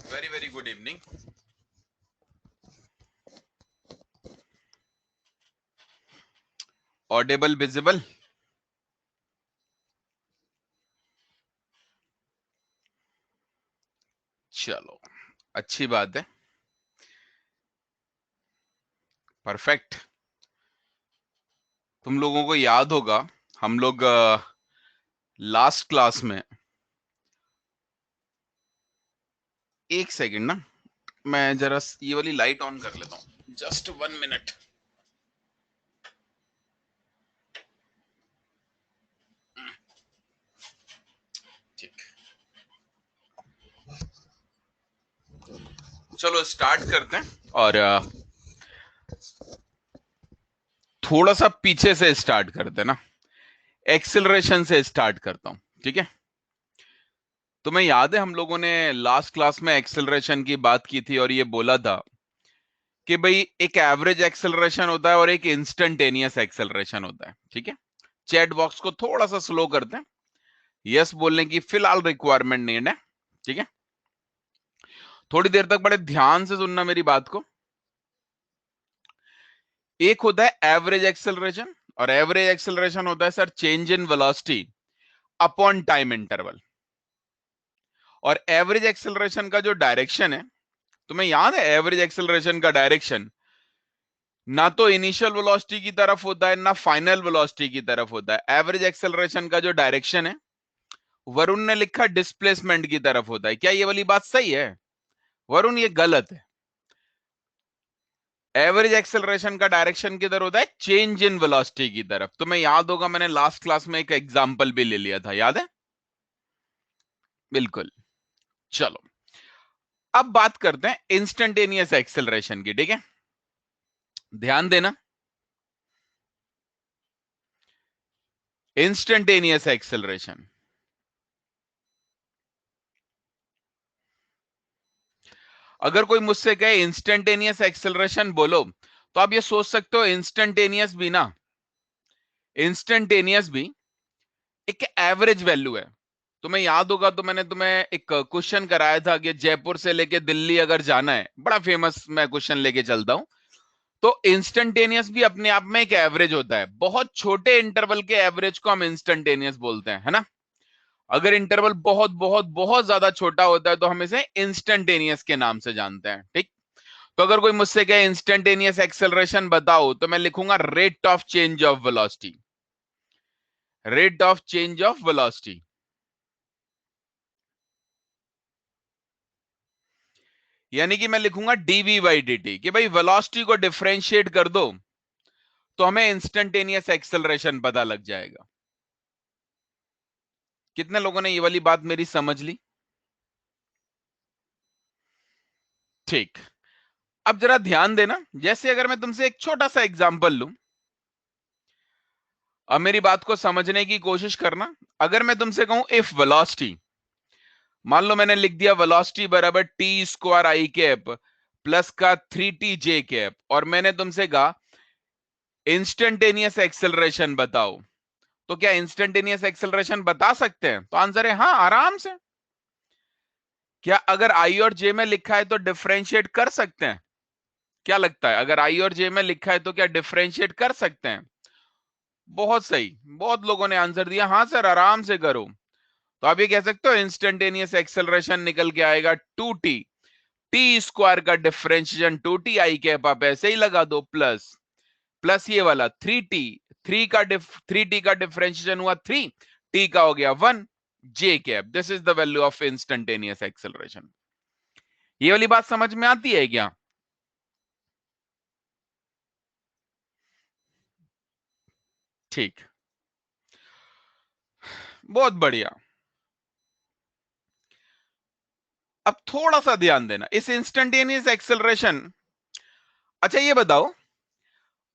Very, very good evening. Audible, visible? चलो, अच्छी बात है. परफेक्ट. तुम लोगों को याद होगा, हम लोग लास्ट क्लास में, एक सेकंड ना, मैं जरा ये वाली लाइट ऑन कर लेता हूँ. Just 1 minute. ठीक. चलो स्टार्ट करते हैं. और थोड़ा सा पीछे से स्टार्ट करते हैं ना. एक्सेलरेशन से स्टार्ट करता हूं. ठीक है. तुम्हें याद है हम लोगों ने लास्ट क्लास में एक्सेलरेशन की बात की थी और ये बोला था कि भाई एक एवरेज एक्सेलरेशन होता है और एक इंस्टेंटेनियस एक्सेलरेशन होता है. ठीक है. चैट बॉक्स को थोड़ा सा स्लो करते हैं. यस बोलने की फिलहाल रिक्वायरमेंट नहीं है. ठीक है. थोड़ी देर तक बड़े ध्यान से सुनना मेरी बात को. एक होता है एवरेज एक्सेलरेशन और एवरेज एक्सेलरेशन होता है sir change in velocity upon time interval. और एवरेज एक्सेलरेशन का जो डायरेक्शन है, तुम्हें याद है एवरेज एक्सेलरेशन का डायरेक्शन ना तो इनिशियल वेलोसिटी की तरफ होता है ना फाइनल वेलोसिटी की तरफ होता है. एवरेज एक्सेलरेशन का जो डायरेक्शन है, वरुण ने लिखा डिस्प्लेसमेंट की तरफ होता है. क्या ये वाली बात सही है वरुण? ये गलत है. एवरेज एक्सेलरेशन का डायरेक्शन किधर होता है? चेंज इन वेलोसिटी की तरफ. तुम्हें याद होगा मैंने लास्ट क्लास में एक एग्जांपल भी ले लिया था, याद है? बिल्कुल. चलो अब बात करते हैं इंस्टेंटेनियस एक्सेलरेशन की. ठीक है, ध्यान देना. इंस्टेंटेनियस एक्सेलरेशन, अगर कोई मुझसे कहे इंस्टेंटेनियस एक्सेलरेशन बोलो, तो आप ये सोच सकते हो इंस्टेंटेनियस भी एक एवरेज वैल्यू है. तुम्हें याद होगा तो मैंने तुम्हें एक क्वेश्चन कराया था कि जयपुर से लेके दिल्ली अगर जाना है, बड़ा फेमस मैं क्वेश्चन लेके चलता हूं. तो इंस्टेंटेनियस भी अपने आप में एक एवरेज होता है. बहुत छोटे इंटरवल के एवरेज को हम इंस्टेंटेनियस बोलते हैं, है ना. अगर इंटरवल बहुत बहुत बहुत ज्यादा छोटा होता है तो हम इसे इंस्टेंटेनियस के नाम से जानते हैं. ठीक. तो अगर कोई मुझसे कहे इंस्टेंटेनियस एक्सेलरेशन बताओ, तो मैं लिखूंगा rate of change of velocity. Rate of change of velocity. यानी कि मैं लिखूंगा डीवी बाई dt कि भाई वेलोसिटी को डिफरेंशिएट कर दो तो हमें इंस्टेंटेनियस एक्सेलरेशन पता लग जाएगा. कितने लोगों ने ये वाली बात मेरी समझ ली? ठीक. अब जरा ध्यान देना. जैसे अगर मैं तुमसे एक छोटा सा एग्जांपल लूं, अब मेरी बात को समझने की कोशिश करना. अगर मैं तुमसे कहूं इफ वेलोसिटी, मान लो मैंने लिख दिया वेलोसिटी बराबर टी स्क्वायर आई कैप प्लस का 3t जे कैप, और मैंने तुमसे कहा इंस्टेंटेनियस एक्सेलरेशन बताओ, तो क्या इंस्टेंटेनियस एक्सेलरेशन बता सकते हैं? तो आंसर है हाँ, आराम से. क्या अगर आई और जे में लिखा है तो डिफरेंशिएट कर सकते हैं? क्या लगता है, अगर आई और जे में लिखा है तो क्या डिफरेंशिएट कर सकते हैं? बहुत सही, बहुत लोगों ने आंसर दिया हाँ सर आराम से करो. तो आप ये कह सकते हो इंस्टेंटेनियस एक्सेलरेशन निकल के आएगा 2t, टी स्क्वायर का डिफरेंशिएशन 2t आई कैप आप ऐसे ही लगा दो, प्लस प्लस ये वाला 3t, 3t का डिफरेंशिएशन हुआ 3, t का हो गया 1 J cap. This is the value of instantaneous acceleration. ये वाली बात समझ में आती है क्या? ठीक, बहुत बढ़िया. अब थोड़ा सा ध्यान देना इस इंस्टेंटेनियस एक्सेलरेशन. अच्छा ये बताओ,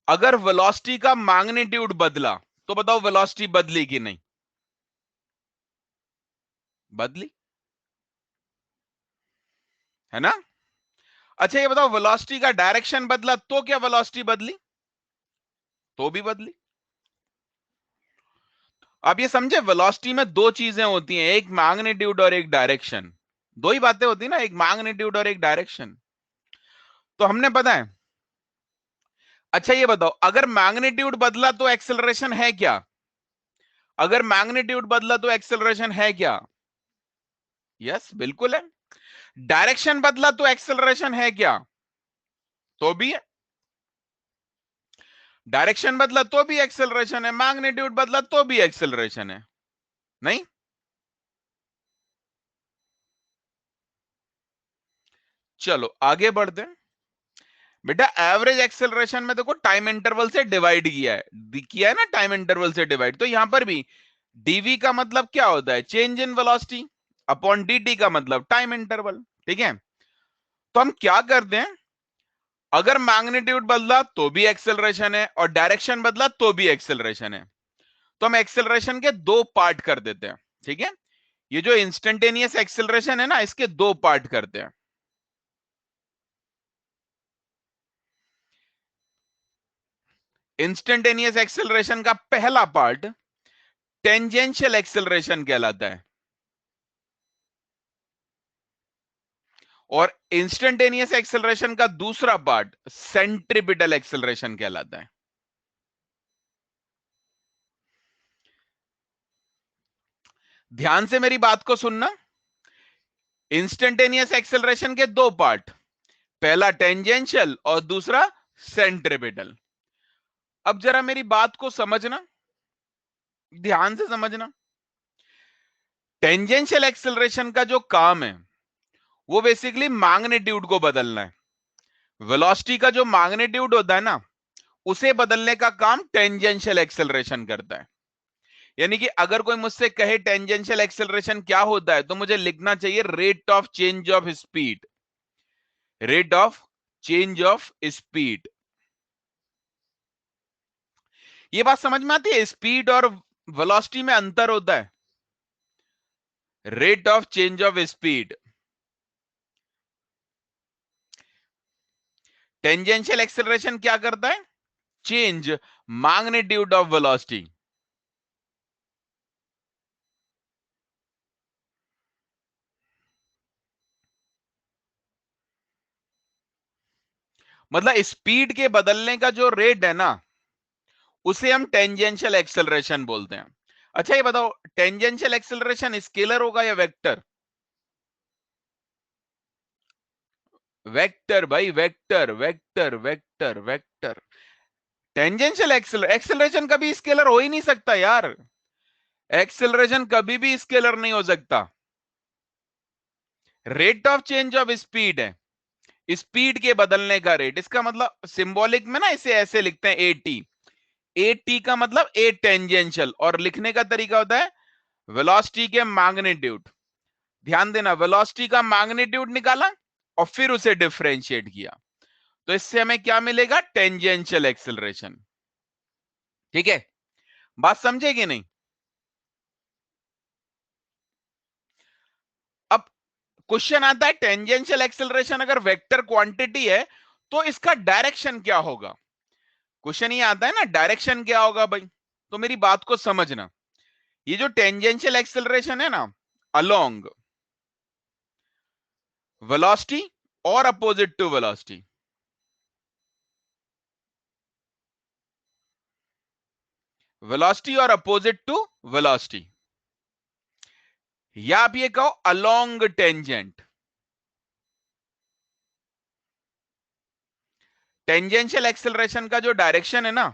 अगर वेलोसिटी का मैग्नीट्यूड बदला तो बताओ वेलोसिटी बदली कि नहीं? बदली, है ना. अच्छा ये बताओ, वेलोसिटी का डायरेक्शन बदला तो क्या वेलोसिटी बदली? तो भी बदली. आप ये समझे वेलोसिटी में दो चीजें होती हैं, एक मैग्नीट्यूड और एक डायरेक्शन. दो ही बातें होती ना, एक मैग्नीट्यूड और एक डायरेक्शन। तो हमने पता है। अच्छा ये बताओ, अगर मैग्नीट्यूड बदला तो एक्सेलरेशन है क्या? अगर मैग्नीट्यूड बदला तो एक्सेलरेशन है क्या? यस बिल्कुल है। डायरेक्शन बदला तो एक्सेलरेशन है क्या? तो भी है। डायरेक्शन बदला तो भी एक्सेलरेशन है, मैग्नीट्यूड बदला तो भी एक्सेलरेशन है। नहीं? चलो आगे बढ़ते हैं। बेटा एवरेज एक्सेलरेशन में देखो टाइम इंटरवल से डिवाइड किया है ना, टाइम इंटरवल से डिवाइड। तो यहां पर भी डीवी का मतलब क्या होता है? Change in velocity upon dt का मतलब टाइम इंटरवल। ठीक है, तो हम क्या करते हैं, अगर मैग्नीट्यूड बदला तो भी एक्सेलरेशन है और डायरेक्शन बदला तो भी एक्सेलरेशन है, तो हम एक्सेलरेशन के दो पार्ट कर देते हैं। ठीक है, ये जो इंस्टेंटेनियस एक्सेलरेशन है ना, इसके दो पार्ट करते हैं। इंस्टेंटेनियस एक्सेलरेशन का पहला पार्ट टेंजेंशियल एक्सेलरेशन कहलाता है, और इंस्टेंटेनियस एक्सेलरेशन का दूसरा पार्ट सेंट्रीपिटल एक्सेलरेशन कहलाता है। ध्यान से मेरी बात को सुनना। इंस्टेंटेनियस एक्सेलरेशन के दो पार्ट, पहला टेंजेंशियल और दूसरा सेंट्रीपिटल। अब जरा मेरी बात को समझना, ध्यान से समझना। टेंजेंशियल एक्सेलरेशन का जो काम है वो बेसिकली मैग्नीट्यूड को बदलना है। वेलोसिटी का जो मैग्नीट्यूड होता है ना, उसे बदलने का काम टेंजेंशियल एक्सेलरेशन करता है। यानी कि अगर कोई मुझसे कहे टेंजेंशियल एक्सेलरेशन क्या होता है, तो मुझे लिखना चाहिए rate of change of speed. Rate of change of speed. ये बात समझ में आती है? स्पीड और वेलोसिटी में अंतर होता है। Rate of change of speed. Tangential acceleration क्या करता है? Change magnitude of velocity. मतलब स्पीड के बदलने का जो रेट है ना, उसे हम टेंजेंशियल एक्सेलरेशन बोलते हैं। अच्छा ये बताओ, टेंजेंशियल एक्सेलरेशन स्केलर होगा या वेक्टर? वेक्टर भाई, vector vector vector vector. Tangential acceleration कभी स्केलर हो ही नहीं सकता यार। एक्सेलरेशन कभी भी स्केलर नहीं हो सकता। Rate of change of speed है, स्पीड के बदलने का रेट। इसका मतलब सिंबॉलिक में ना इसे ऐसे लिखते हैं एटी। एटी का मतलब ए टेंजेंशियल, और लिखने का तरीका होता है वेलोसिटी के मैग्नीट्यूड। ध्यान देना, वेलोसिटी का मैग्नीट्यूड निकाला और फिर उसे डिफरेंशिएट किया, तो इससे हमें क्या मिलेगा? Tangential acceleration. ठीक है, बात समझे कि नहीं? अब क्वेश्चन आता है, टेंजेंशियल एक्सेलरेशन अगर वेक्टर क्वांटिटी है तो इसका डायरेक्शन क्या होगा? क्वेश्चन ये आता है ना, डायरेक्शन क्या होगा भाई? तो मेरी बात को समझना, ये जो टेंजेंशियल एक्सेलरेशन है ना, अलोंग वेलोसिटी और अपोजिट टू वेलोसिटी। वेलोसिटी और अपोजिट टू वेलोसिटी, या आप ये कहो अलोंग टेंजेंट। टेंजेंशियल एक्सेलरेशन का जो डायरेक्शन है ना,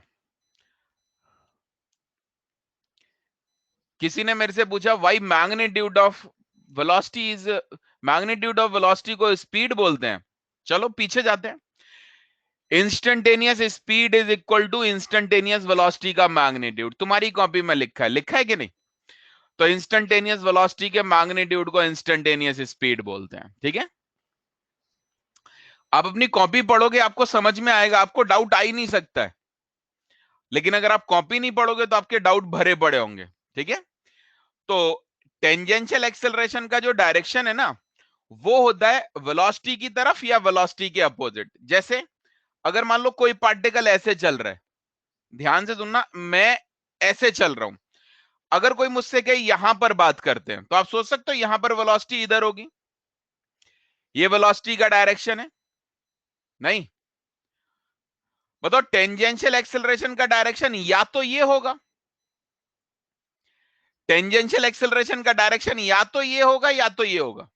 किसी ने मेरे से पूछा why magnitude of velocity is, magnitude of velocity को स्पीड बोलते हैं। चलो पीछे जाते हैं। Instantaneous speed is equal to instantaneous velocity का मैग्नीट्यूड। तुम्हारी कॉपी में लिखा है कि नहीं? तो इंस्टेंटेनियस वेलोसिटी के मैग्नीट्यूड को इंस्टेंटेनियस स्पीड बोलते हैं। ठीक है, आप अपनी कॉपी पढ़ोगे आपको समझ में आएगा, आपको डाउट आ ही नहीं सकता है। लेकिन अगर आप कॉपी नहीं पढ़ोगे तो आपके डाउट भरे पड़े होंगे। ठीक है, तो टेंजेंशियल एक्सेलरेशन का जो डायरेक्शन है ना, वो होता है वेलोसिटी की तरफ या वेलोसिटी के अपोजिट। जैसे अगर मान लो कोई पार्टिकल ऐसे चल रहा है, ध्यान से सुनना, मैं ऐसे चल रहा हूं, अगर कोई मुझसे कहे यहां पर बात करते हैं, तो आप सोच सकते हो यहां पर वेलोसिटी इधर होगी। ये वेलोसिटी का डायरेक्शन है? नहीं। बताओ, टेंजेंशियल एक्सेलरेशन का डायरेक्शन या तो ये होगा, टेंजेंशियल एक्सेलरेशन का डायरेक्शन या तो ये होगा या तो ये होगा।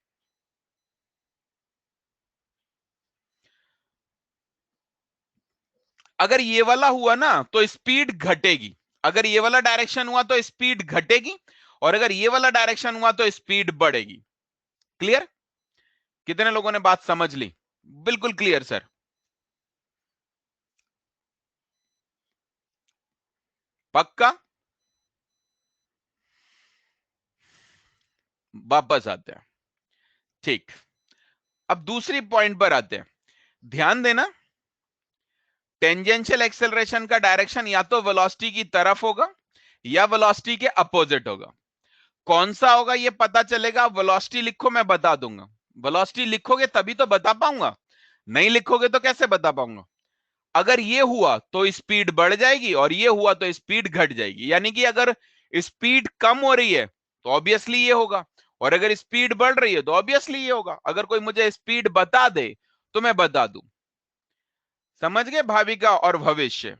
अगर ये वाला हुआ ना तो स्पीड घटेगी, अगर ये वाला डायरेक्शन हुआ तो स्पीड घटेगी, और अगर ये वाला डायरेक्शन हुआ तो स्पीड बढ़ेगी। क्लियर? कितने लोगों ने बात समझ ली? बिल्कुल क्लियर सर। पक्का? वापस आते हैं। ठीक, अब दूसरी पॉइंट पर आते हैं। ध्यान देना, टेंजेंशियल एक्सेलरेशन का डायरेक्शन या तो वेलोसिटी की तरफ होगा या वेलोसिटी के अपोजिट होगा। कौन सा होगा ये पता चलेगा, वेलोसिटी लिखो मैं बता दूंगा। वेलोसिटी लिखोगे तभी तो बता पाऊंगा, नहीं लिखोगे तो कैसे बता पाऊंगा। अगर ये हुआ तो स्पीड बढ़ जाएगी और ये हुआ तो स्पीड घट जाएगी, यानी कि अगर स्पीड कम हो रही है तो ऑब्वियसली ये होगा, और अगर स्पीड बढ़ रही है तो ऑब्वियसली ये होगा। अगर कोई मुझे स्पीड बता दे तो मैं बता दूं। समझ गए? भाविका और भविष्य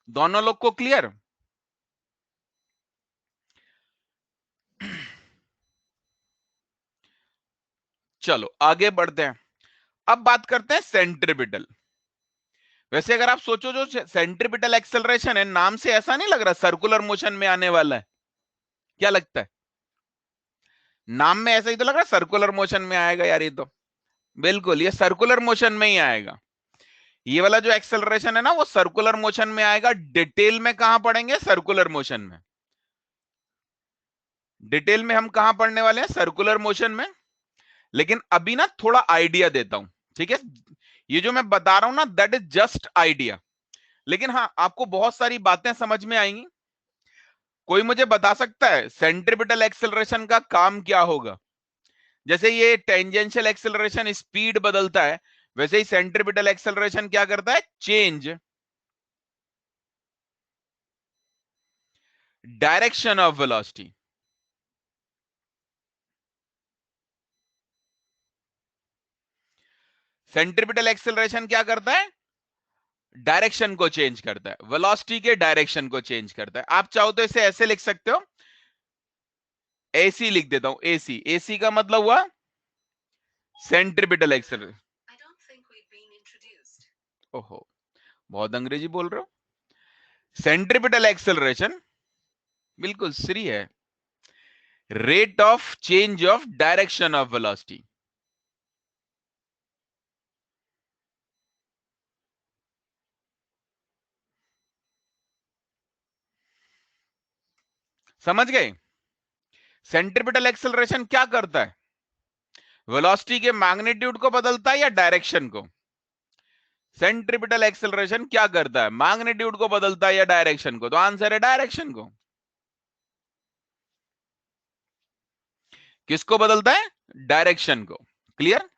दोनों लोग को क्लियर? चलो आगे बढ़ते हैं। अब बात करते हैं सेंट्रीपिटल। वैसे अगर आप सोचो, जो सेंट्रीपिटल एक्सेलरेशन है, नाम से ऐसा नहीं लग रहा सर्कुलर मोशन में आने वाला है? क्या लगता है? नाम में ऐसा ही तो लग रहा है सर्कुलर मोशन में आएगा यार, ये तो बिल्कुल ये सर्कुलर मोशन में ही आएगा। ये वाला जो एक्सेलरेशन है ना वो सर्कुलर मोशन में आएगा। डिटेल में कहां पढ़ेंगे? सर्कुलर मोशन में। डिटेल में हम कहां पढ़ने वाले हैं? सर्कुलर मोशन में। लेकिन अभी ना थोड़ा आइडिया देता हूं, ठीक है? ये जो मैं बता रहा हूं ना, दैट इज जस्ट आइडिया। लेकिन हाँ, आपको बहुत सारी बातें समझ में आएंगी। कोई मुझे बता सकता है सेंट्रीपिटल एक्सेलरेशन का काम क्या होगा? जैसे ये टेंजेंशियल एक्सेलरेशन स्पीड बदलता है, वैसे ही सेंट्रीपिटल एक्सेलरेशन क्या करता है? Change direction of velocity. Centripetal acceleration क्या करता है? डायरेक्शन को चेंज करता है, वेलोसिटी के डायरेक्शन को चेंज करता है। आप चाहो तो इसे ऐसे लिख सकते हो, एसी लिख देता हूं, एसी। एसी का मतलब हुआ सेंट्रीपिटल एक्सेलरेशन। ओहो, बहुत अंग्रेजी बोल रहे हो। सेंट्रीपिटल एक्सेलरेशन बिल्कुल सही है, rate of change of direction of velocity. समझ गए? सेंट्रीपिटल एक्सेलरेशन क्या करता है? वेलोसिटी के मैग्नीट्यूड को बदलता है या डायरेक्शन को? सेंट्रीपिटल एक्सेलरेशन क्या करता है? मैग्नीट्यूड को बदलता है या डायरेक्शन को? तो आंसर है डायरेक्शन को। किसको बदलता है? डायरेक्शन को। क्लियर?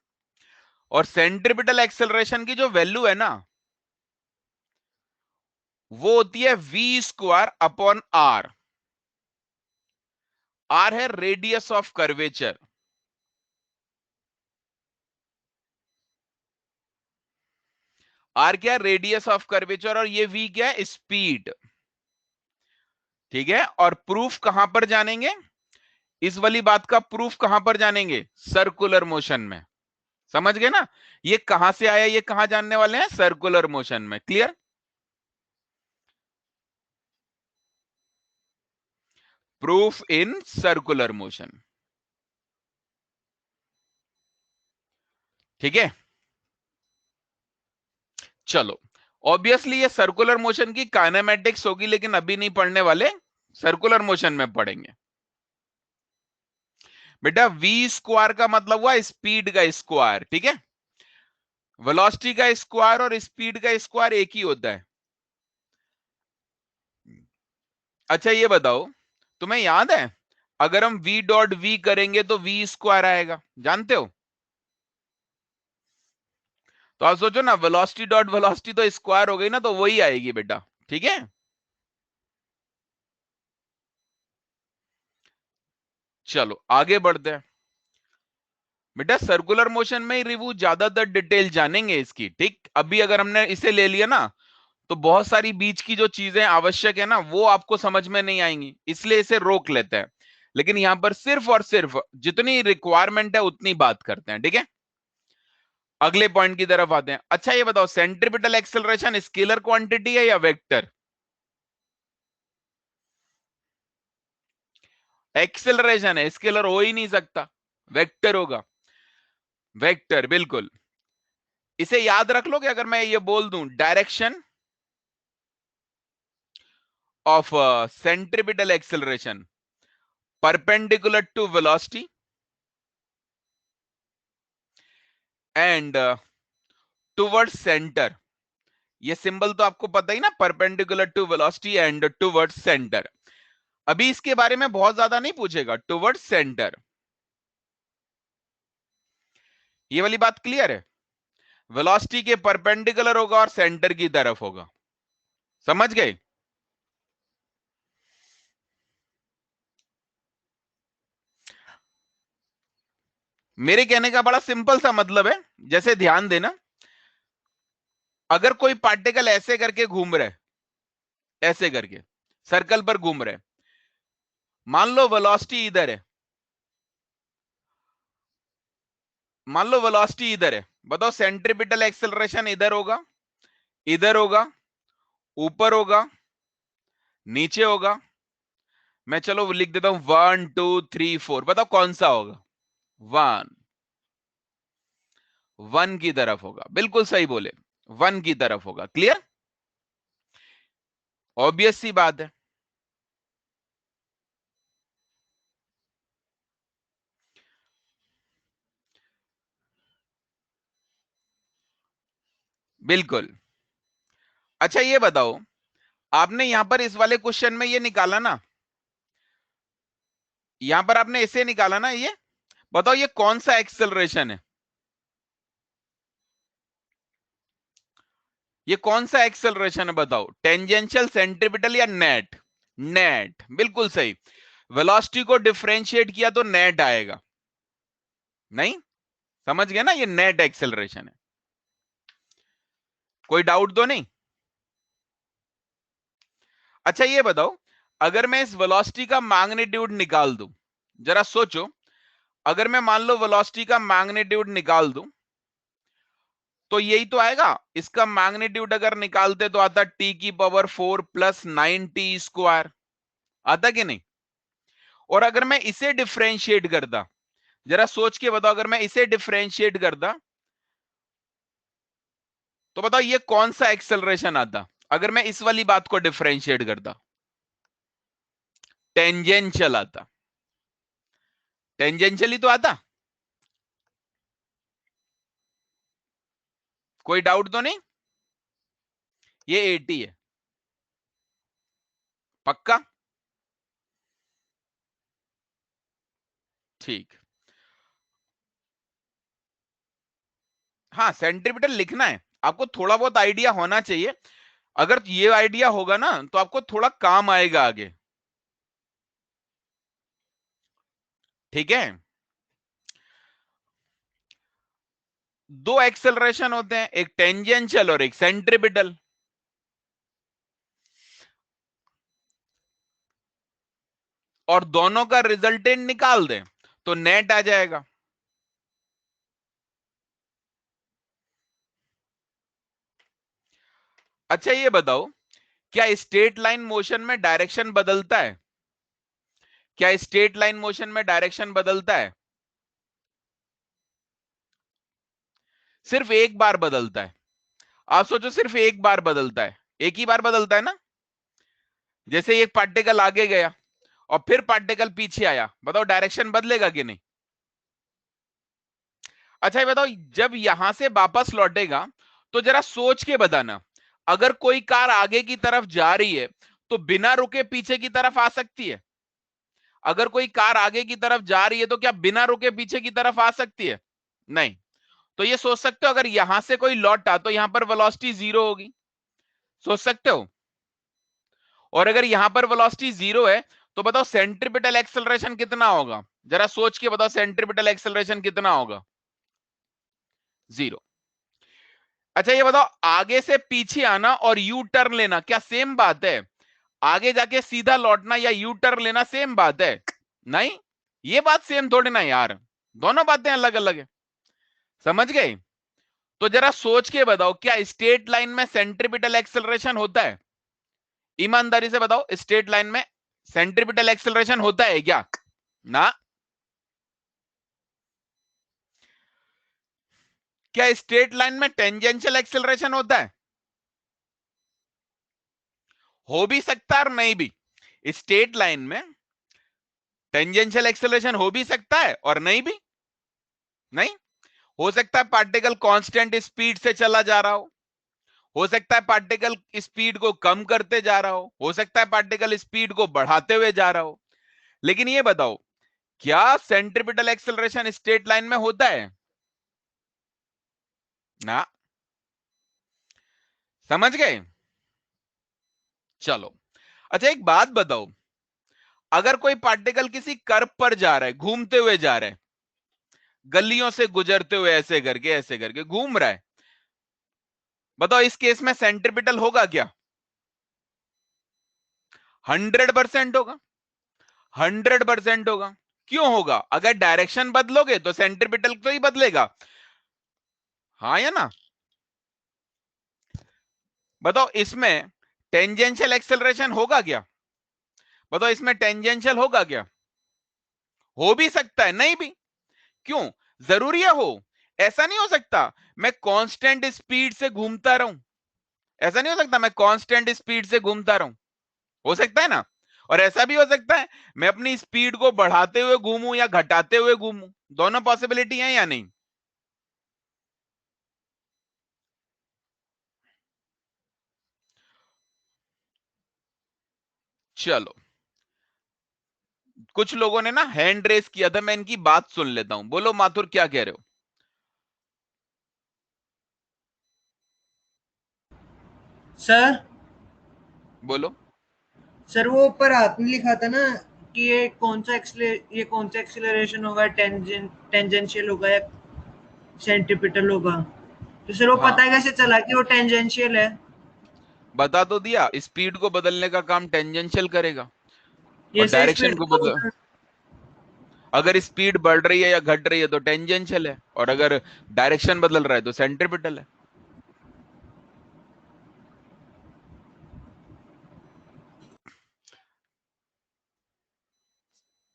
और सेंट्रीपिटल एक्सेलरेशन की जो वैल्यू है ना, वो होती है V square upon R. R है रेडियस ऑफ कर्वेचर। आर क्या है? Radius of curvature. और ये वी क्या है? स्पीड। ठीक है, और प्रूफ कहां पर जानेंगे? इस वाली बात का प्रूफ कहां पर जानेंगे? सर्कुलर मोशन में। समझ गए ना? ये कहां से आया, ये कहां जानने वाले हैं? सर्कुलर मोशन में। Clear? Proof in circular motion. ठीक है, चलो। ऑब्वियसली ये सर्कुलर मोशन की काइनेमेटिक्स होगी, लेकिन अभी नहीं पढ़ने वाले, सर्कुलर मोशन में पढ़ेंगे। बेटा वी स्क्वायर का मतलब हुआ स्पीड का स्क्वायर, ठीक है? वेलोसिटी का स्क्वायर और स्पीड का स्क्वायर एक ही होता है। अच्छा ये बताओ, तुम्हें याद है अगर हम v डॉट v करेंगे तो v स्क्वायर आएगा, जानते हो? तो आप सोचो ना, वेलोसिटी डॉट वेलोसिटी तो स्क्वायर हो गई ना, तो वही आएगी बेटा। ठीक है, चलो आगे बढ़ते हैं। बेटा सर्कुलर मोशन में ही रिव्यू ज्यादातर डिटेल जानेंगे इसकी, ठीक। अभी अगर हमने इसे ले लिया ना तो बहुत सारी बीच की जो चीजें आवश्यक है ना वो आपको समझ में नहीं आएंगी, इसलिए इसे रोक लेते हैं। लेकिन यहां पर सिर्फ और सिर्फ जितनी रिक्वायरमेंट है उतनी बात करते हैं, ठीक है। अगले पॉइंट की तरफ आते हैं। अच्छा ये बताओ, सेंट्रीपिटल एक्सेलरेशन स्केलर क्वांटिटी है या वेक्टर? एक्सेलरेशन है, स्केलर हो ही नहीं सकता, वेक्टर होगा। वेक्टर, बिल्कुल। इसे याद रख लो कि अगर मैं ये बोल दूं direction of centripetal acceleration perpendicular to velocity and towards centre, ये सिंबल तो आपको पता ही ना, perpendicular to velocity and towards centre. अभी इसके बारे में बहुत ज्यादा नहीं पूछेगा, टुवर्ड्स सेंटर। ये वाली बात क्लियर है? वेलोसिटी के परपेंडिकुलर होगा और सेंटर की तरफ होगा, समझ गए? मेरे कहने का बड़ा सिंपल सा मतलब है, जैसे ध्यान देना, अगर कोई पार्टिकल ऐसे करके घूम रहा है, ऐसे करके सर्कल पर घूम रहे, मान लो वेलोसिटी इधर है, मान लो वेलोसिटी इधर है, बताओ सेंट्रीपिटल एक्सेलरेशन इधर होगा, इधर होगा, ऊपर होगा, नीचे होगा? मैं चलो लिख देता हूं 1 2 3 4, बताओ कौन सा होगा? 1, 1 की तरफ होगा, बिल्कुल सही बोले, 1 की तरफ होगा। क्लियर? ऑब्वियस सी बात है। बिल्कुल। अच्छा ये बताओ, आपने यहां पर इस वाले क्वेश्चन में ये निकाला ना, यहां पर आपने इसे निकाला ना, ये बताओ ये कौन सा एक्सेलरेशन है? ये कौन सा एक्सेलरेशन है बताओ, टेंजेंशियल, सेंट्रीपिटल या नेट? नेट, बिल्कुल सही। वेलोसिटी को डिफरेंशिएट किया तो नेट आएगा, नहीं? समझ गए ना, ये नेट एक्सेलरेशन है। कोई डाउट तो नहीं? अच्छा ये बताओ, अगर मैं इस वेलोसिटी का मैग्नीट्यूड निकाल दूं, जरा सोचो, अगर मैं मान लो वेलोसिटी का मैग्नीट्यूड निकाल दूं तो यही तो आएगा। इसका मैग्नीट्यूड अगर निकालते तो आता T⁴ + 9T², आता कि नहीं? और अगर मैं इसे डिफरेंशिएट करता, जरा सोच के बताओ, अगर मैं इसे डिफरेंशिएट करता तो बताओ ये कौन सा एक्सेलरेशन आता? अगर मैं इस वाली बात को डिफरेंशिएट करता, टेंजेंशियल आता। टेंजेंशियली तो आता। कोई डाउट तो नहीं? ये 80 है, पक्का? ठीक। हाँ, सेंट्रीपिटल लिखना है आपको, थोड़ा बहुत आइडिया होना चाहिए। अगर ये आइडिया होगा ना तो आपको थोड़ा काम आएगा आगे, ठीक है। दो एक्सेलरेशन होते हैं, एक टेंजेंशियल और एक सेंट्रीपिटल, और दोनों का रिजल्टेंट निकाल दें तो नेट आ जाएगा। अच्छा ये बताओ, क्या स्ट्रेट लाइन मोशन में डायरेक्शन बदलता है? क्या स्ट्रेट लाइन मोशन में डायरेक्शन बदलता है? सिर्फ एक बार बदलता है। आप सोचो, सिर्फ एक बार बदलता है, एक ही बार बदलता है ना। जैसे एक पार्टिकल आगे गया और फिर पार्टिकल पीछे आया, बताओ डायरेक्शन बदलेगा कि नहीं? अच्छा ये बताओ, जब यहां से वापस लौटेगा तो जरा सोच के बताना, अगर कोई कार आगे की तरफ जा रही है तो बिना रुके पीछे की तरफ आ सकती है? अगर कोई कार आगे की तरफ जा रही है तो क्या बिना रुके पीछे की तरफ आ सकती है? नहीं। तो ये सोच सकते हो, अगर यहां से कोई लौटा तो यहां पर वेलोसिटी 0 होगी, सोच सकते हो। और अगर यहां पर वेलोसिटी 0 है तो बताओ सेंट्रीपिटल एक्सेलरेशन कितना होगा, जरा सोच के बताओ सेंट्रीपिटल एक्सेलरेशन कितना होगा? 0। अच्छा ये बताओ आगे से पीछे आना और यू टर्न लेना क्या सेम बात है? आगे जाके सीधा लौटना या यू टर्न लेना सेम बात है? नहीं, ये बात सेम थोड़ी ना यार, दोनों बातें अलग अलग है। समझ गए? तो जरा सोच के बताओ क्या स्ट्रेट लाइन में सेंट्रीपिटल एक्सेलरेशन होता है? ईमानदारी से बताओ स्ट्रेट लाइन में सेंट्रीपिटल एक्सेलरेशन होता है क्या? ना। क्या स्ट्रेट लाइन में टेंजेंशियल एक्सेलरेशन होता है? हो भी सकता है और नहीं भी। स्ट्रेट लाइन में टेंजेंशियल एक्सेलरेशन हो भी सकता है और नहीं भी। नहीं हो सकता है पार्टिकल कांस्टेंट स्पीड से चला जा रहा हो सकता है पार्टिकल स्पीड को कम करते जा रहा हो सकता है पार्टिकल स्पीड को बढ़ाते हुए जा रहा हो। लेकिन ये बताओ क्या सेंट्रीपिटल एक्सेलरेशन स्ट्रेट लाइन में होता है? ना। समझ गए? चलो अच्छा एक बात बताओ, अगर कोई पार्टिकल किसी कर्व पर जा रहा है, घूमते हुए जा रहा है, गलियों से गुजरते हुए ऐसे करके घूम रहा है, बताओ इस केस में सेंट्रीपिटल होगा क्या? 100% होगा। 100% होगा। क्यों होगा? अगर डायरेक्शन बदलोगे तो सेंट्रीपिटल तो ही बदलेगा। हाँ या ना? बताओ इसमें टेंजेंशियल एक्सेलरेशन होगा क्या? बताओ इसमें टेंजेंशियल होगा क्या? हो भी सकता है नहीं भी। क्यों जरूरी है हो? ऐसा नहीं हो सकता मैं कांस्टेंट स्पीड से घूमता रहूं। ऐसा नहीं हो सकता मैं कांस्टेंट स्पीड से घूमता रहूं। हो सकता है ना? और ऐसा भी हो सकता है मैं अपनी स्पीड को बढ़ाते हुए घूमूं या घटाते हुए घूमूं। दोनों पॉसिबिलिटी है या नहीं? चलो कुछ लोगों ने ना हैंड रेस किया था, मैं इनकी बात सुन लेता हूं। बोलो माथुर क्या कह रहे हो? सर बोलो। सर वो ऊपर हाथ में लिखा था ना कि ये कौन सा एक्सीलरेशन होगा, टेंजेंशियल होगा या सेंट्रीपिटल होगा। तो सर वो हाँ पता कैसे चला कि वो टेंजेंशियल है? बता तो दिया, स्पीड को बदलने का काम टेंजेंशियल करेगा और ये सर डायरेक्शन स्पीड को को बदल, अगर स्पीड बढ़ रही है या घट रही है तो टेंजेंशियल है, और अगर डायरेक्शन बदल रहा है तो सेंट्रीपिटल है।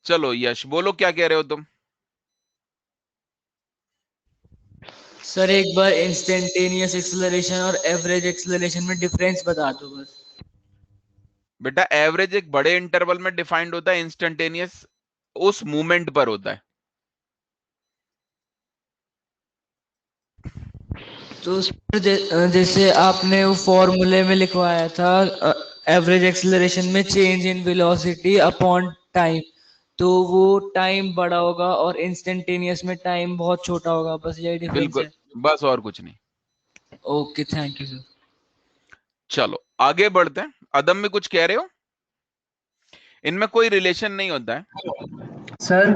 चलो यश बोलो क्या कह रहे हो तुम? सर एक बार इंस्टेंटेनियस एक्सेलरेशन और एवरेज एक्सेलरेशन में डिफरेंस बता दो बस। बेटा एवरेज एक बड़े इंटरवल में डिफाइंड होता है, इंस्टेंटेनियस उस मूवमेंट पर होता है। तो उस पर जैसे आपने वो फॉर्मूले में लिखवाया था एवरेज एक्सेलरेशन में change in velocity upon time, तो वो टाइम बड़ा होगा और इंस्टेंटेनियस में टाइम बहुत छोटा होगा, बस यही डिफरेंस बिल्कुल, है। बस और कुछ नहीं। Okay thank you sir. चलो आगे बढ़ते हैं। अदम में कुछ कह रहे हो? इनमें कोई रिलेशन नहीं होता है। सर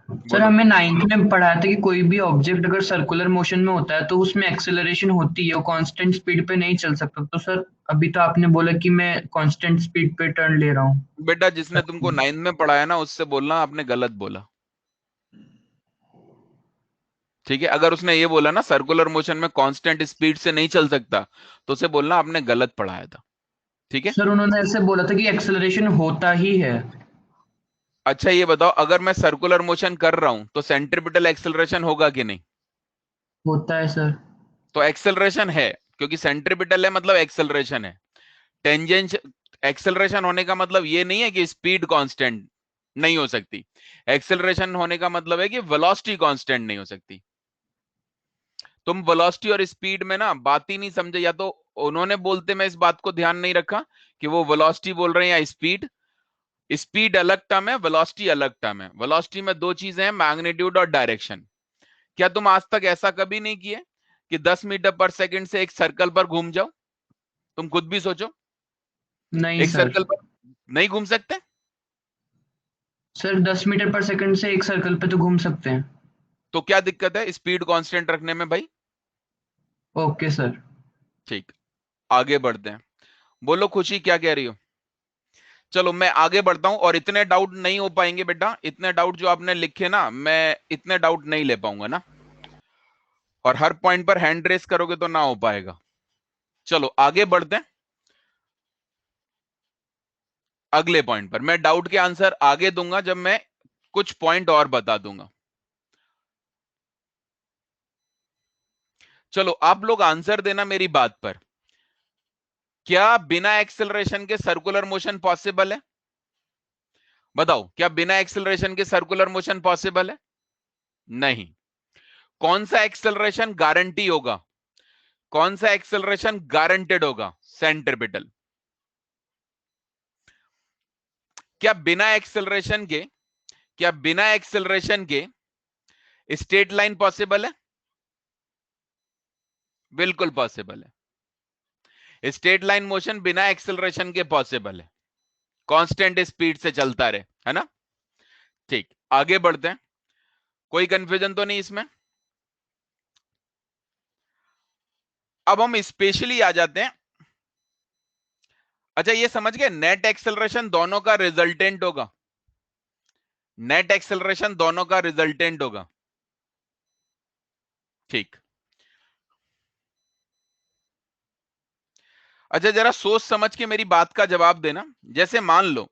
सर बोलो। हमें नाइन्थ में पढ़ाया था कि कोई भी ऑब्जेक्ट अगर सर्कुलर मोशन में होता है तो उसमें एक्सेलरेशन होती है, वो कांस्टेंट स्पीड पे नहीं चल सकता। तो सर अभी तो आपने बोला कि मैं कांस्टेंट स्पीड पे टर्न ले रहा हूँ। बेटा जिसने तुमको 9th में पढ़ाया ना उससे बोलना आपने गलत बोला। ठीक है, अगर उसने ये बोला ना सर्कुलर मोशन में कांस्टेंट स्पीड से नहीं चल सकता, तो उसे बोलना आपने गलत पढ़ाया था। ठीक है। सर उन्होंने ऐसे बोला था कि एक्सेलरेशन होता ही है। अच्छा ये बताओ अगर मैं सर्कुलर मोशन कर रहा हूं तो सेंट्रीपिटल एक्सेलरेशन होगा कि नहीं? होता है सर। तो एक्सेलरेशन है, क्योंकि सेंट्रीपिटल है मतलब एक्सेलरेशन है। टेंजेंट एक्सेलरेशन होने का मतलब ये नहीं है कि स्पीड कांस्टेंट नहीं हो सकती। एक्सेलरेशन होने का मतलब है कि वेलोसिटी कांस्टेंट नहीं हो सकती। तुम वेलोसिटी और स्पीड में ना बात ही नहीं समझे, या तो उन्होंने बोलते मैं इस बात को ध्यान नहीं रखा कि वो वेलोसिटी बोल रहे हैं या स्पीड। स्पीड अलग टर्म है, वेलोसिटी अलग टर्म है। वेलोसिटी में दो चीजें हैं, मैग्नीट्यूड और डायरेक्शन। क्या तुम आज तक ऐसा कभी नहीं किए कि 10 मीटर पर सेकंड से एक सर्कल पर घूम जाओ? तुम खुद भी सोचो, नहीं एक सर। सर्कल पर नहीं घूम सकते। सर 10 मीटर पर सेकंड से एक सर्कल पे तो घूम सकते हैं। तो क्या दिक्कत है स्पीड कांस्टेंट रखने में भाई? Okay sir. ठीक, आगे बढ़ते हैं। बोलो खुशी क्या कह रही हो? चलो मैं आगे बढ़ता हूं, और इतने डाउट नहीं हो पाएंगे बेटा, इतने डाउट जो आपने लिखे ना, मैं इतने डाउट नहीं ले पाऊंगा ना, और हर पॉइंट पर हैंड रेस करोगे तो ना हो पाएगा। चलो आगे बढ़ते हैं अगले पॉइंट पर। मैं डाउट के आंसर आगे दूंगा जब मैं कुछ पॉइंट और बता दूंगा। चलो आप लोग आंसर देना मेरी बात पर। क्या बिना एक्सेलरेशन के सर्कुलर मोशन पॉसिबल है? बताओ, क्या बिना एक्सेलरेशन के सर्कुलर मोशन पॉसिबल है? नहीं। कौन सा एक्सेलरेशन गारंटी होगा? कौन सा एक्सेलरेशन गारंटेड होगा? सेंट्रिपिटल। क्या बिना एक्सेलरेशन के, क्या बिना एक्सेलरेशन के स्ट्रेट लाइन पॉसिबल है? बिल्कुल पॉसिबल है। स्ट्रेट लाइन मोशन बिना एक्सेलरेशन के पॉसिबल है, कांस्टेंट स्पीड से चलता रहे, है ना? ठीक, आगे बढ़ते हैं। कोई कंफ्यूजन तो नहीं इसमें? अब हम स्पेशली आ जाते हैं। अच्छा ये समझ गए, नेट एक्सेलरेशन दोनों का रिजल्टेंट होगा। नेट एक्सेलरेशन दोनों का रिजल्टेंट होगा। ठीक। अच्छा जरा सोच समझ के मेरी बात का जवाब देना। जैसे मान लो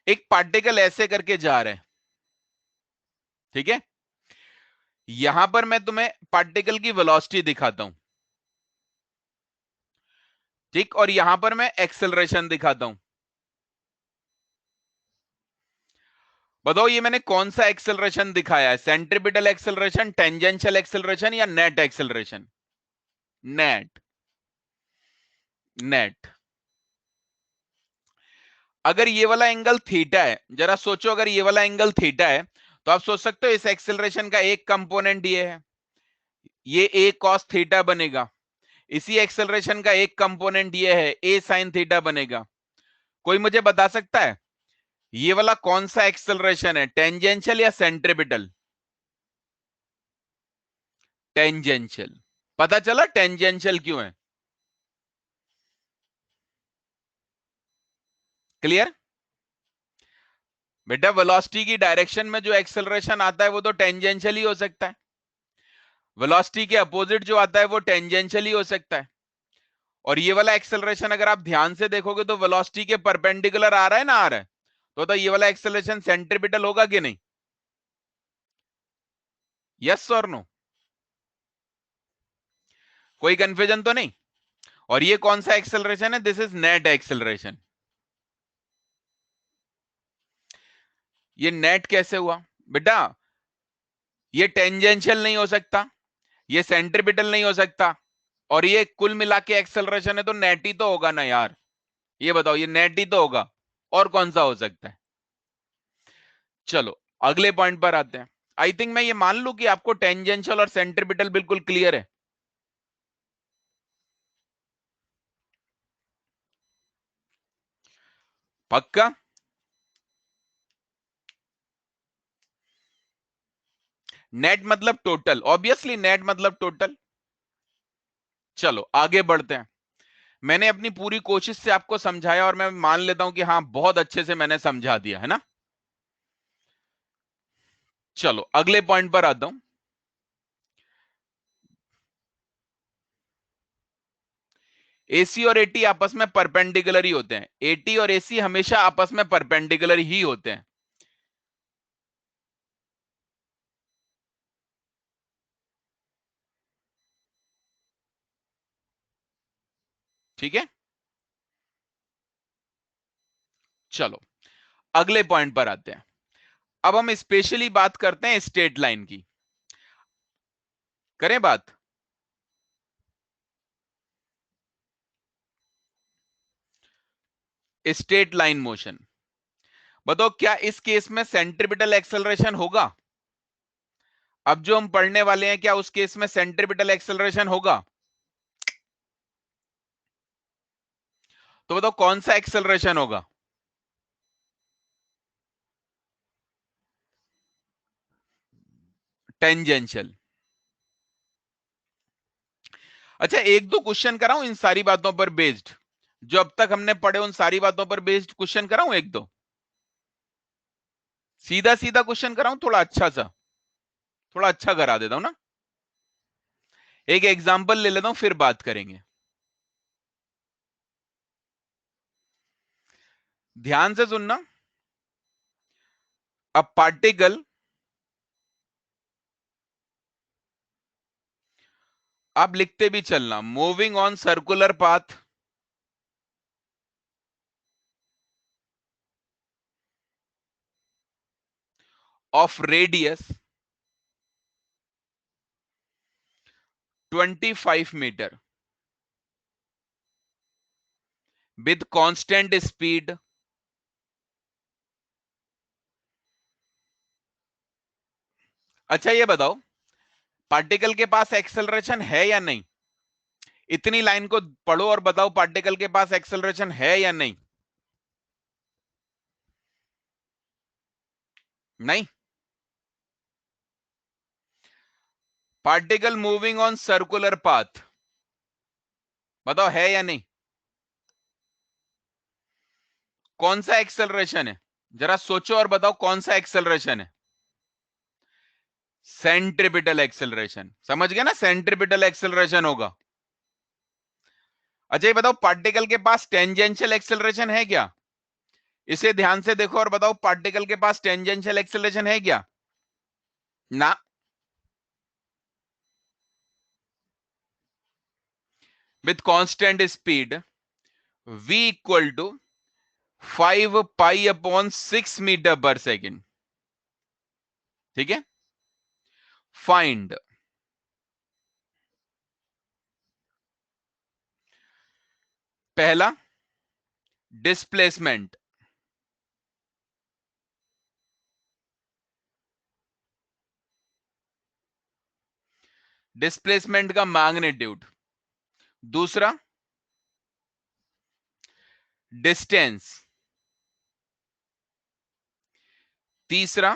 एक पार्टिकल ऐसे करके जा रहा है, ठीक है? यहां पर मैं तुम्हें पार्टिकल की वेलोसिटी दिखाता हूं, ठीक, और यहां पर मैं एक्सेलरेशन दिखाता हूं। बताओ ये मैंने कौन सा एक्सेलरेशन दिखाया है? सेंट्रिपिटल एक्सेलरेशन, टेंजेंशियल एक्सेलरेशन, या नेट एक्सेलरेशन? नेट। नेट। अगर ये वाला एंगल थीटा है, जरा सोचो, अगर ये वाला एंगल थीटा है तो आप सोच सकते हो इस एक्सेलरेशन का एक कंपोनेंट ये है, ये ए कॉस थीटा बनेगा। इसी एक्सेलरेशन का एक कंपोनेंट ये है, ए साइन थीटा बनेगा। कोई मुझे बता सकता है ये वाला कौन सा एक्सेलरेशन है, टेंजेंशियल या सेंट्रिपिटल? टेंजेंशियल। पता चला टेंजेंशियल क्यों है? क्लियर? बेटा वेलोसिटी की डायरेक्शन में जो एक्सेलरेशन आता है वो तो टेंजेंशियल ही हो सकता है, वेलोसिटी के अपोजिट जो आता है वो टेंजेंशियल ही हो सकता है। और ये वाला एक्सेलरेशन अगर आप ध्यान से देखोगे तो वेलोसिटी के परपेंडिकुलर आ रहा है ना, आ रहा है, तो ये वाला एक्सेलरेशन सेंट्रिपिटल होगा कि नहीं? यस और नो? कोई कंफ्यूजन तो नहीं? और ये कौन सा एक्सेलरेशन है? This is net acceleration. ये नेट कैसे हुआ बेटा? ये टेंजेंशियल नहीं हो सकता, ये सेंट्रिपिटल नहीं हो सकता, और ये कुल मिला के एक्सेलरेशन है, तो नेट ही तो होगा ना यार। ये बताओ, ये नेट ही तो होगा, और कौन सा हो सकता है? चलो अगले पॉइंट पर आते हैं। आई थिंक मैं ये मान लूं कि आपको टेंजेंशियल और सेंट्रिपिटल बिल्कुल क्लियर है। पक्का? नेट मतलब टोटल, ऑब्वियसली नेट मतलब टोटल। चलो आगे बढ़ते हैं। मैंने अपनी पूरी कोशिश से आपको समझाया, और मैं मान लेता हूं कि हाँ बहुत अच्छे से मैंने समझा दिया है ना। चलो अगले पॉइंट पर आता हूं। एसी और एटी आपस में परपेंडिकुलर ही होते हैं, एटी और एसी हमेशा आपस में परपेंडिकुलर ही होते हैं। ठीक है? चलो अगले पॉइंट पर आते हैं। अब हम स्पेशली बात करते हैं स्ट्रेट लाइन की। करें बात? Straight line motion. बताओ क्या इस केस में सेंट्रिपिटल एक्सेलरेशन होगा? अब जो हम पढ़ने वाले हैं, क्या उस केस में सेंट्रिपिटल एक्सेलरेशन होगा? तो बताओ कौन सा एक्सेलरेशन होगा? टेंजेंशियल। अच्छा, एक दो क्वेश्चन कराऊं इन सारी बातों पर बेस्ड, जो अब तक हमने पढ़े उन सारी बातों पर बेस्ड क्वेश्चन कराऊं एक दो? सीधा सीधा क्वेश्चन कराऊं, थोड़ा अच्छा सा, थोड़ा अच्छा करा देता हूं ना। एक एग्जांपल ले लेता हूं, फिर बात करेंगे। ध्यान से सुनना। अ पार्टिकल, आप लिखते भी चलना, moving on circular path of radius 25 metre with constant speed अच्छा ये बताओ, पार्टिकल के पास एक्सेलरेशन है या नहीं? इतनी लाइन को पढ़ो और बताओ पार्टिकल के पास एक्सेलरेशन है या नहीं? नहीं। Particle moving on circular path, बताओ है या नहीं? कौन सा एक्सेलरेशन है? जरा सोचो और बताओ कौन सा एक्सेलरेशन है? Centripetal acceleration. समझ गए ना, सेंट्रिपिटल एक्सेलरेशन होगा। अच्छा ये बताओ, पार्टिकल के पास टेंजेंशियल एक्सेलरेशन है क्या? इसे ध्यान से देखो और बताओ, पार्टिकल के पास टेंजेंशियल एक्सेलरेशन है क्या? ना। With constant speed v equal to 5 pi upon 6 metre पर सेकेंड। ठीक है, फाइंड पहला डिस्प्लेसमेंट, डिस्प्लेसमेंट का मैग्नीट्यूड। दूसरा डिस्टेंस। तीसरा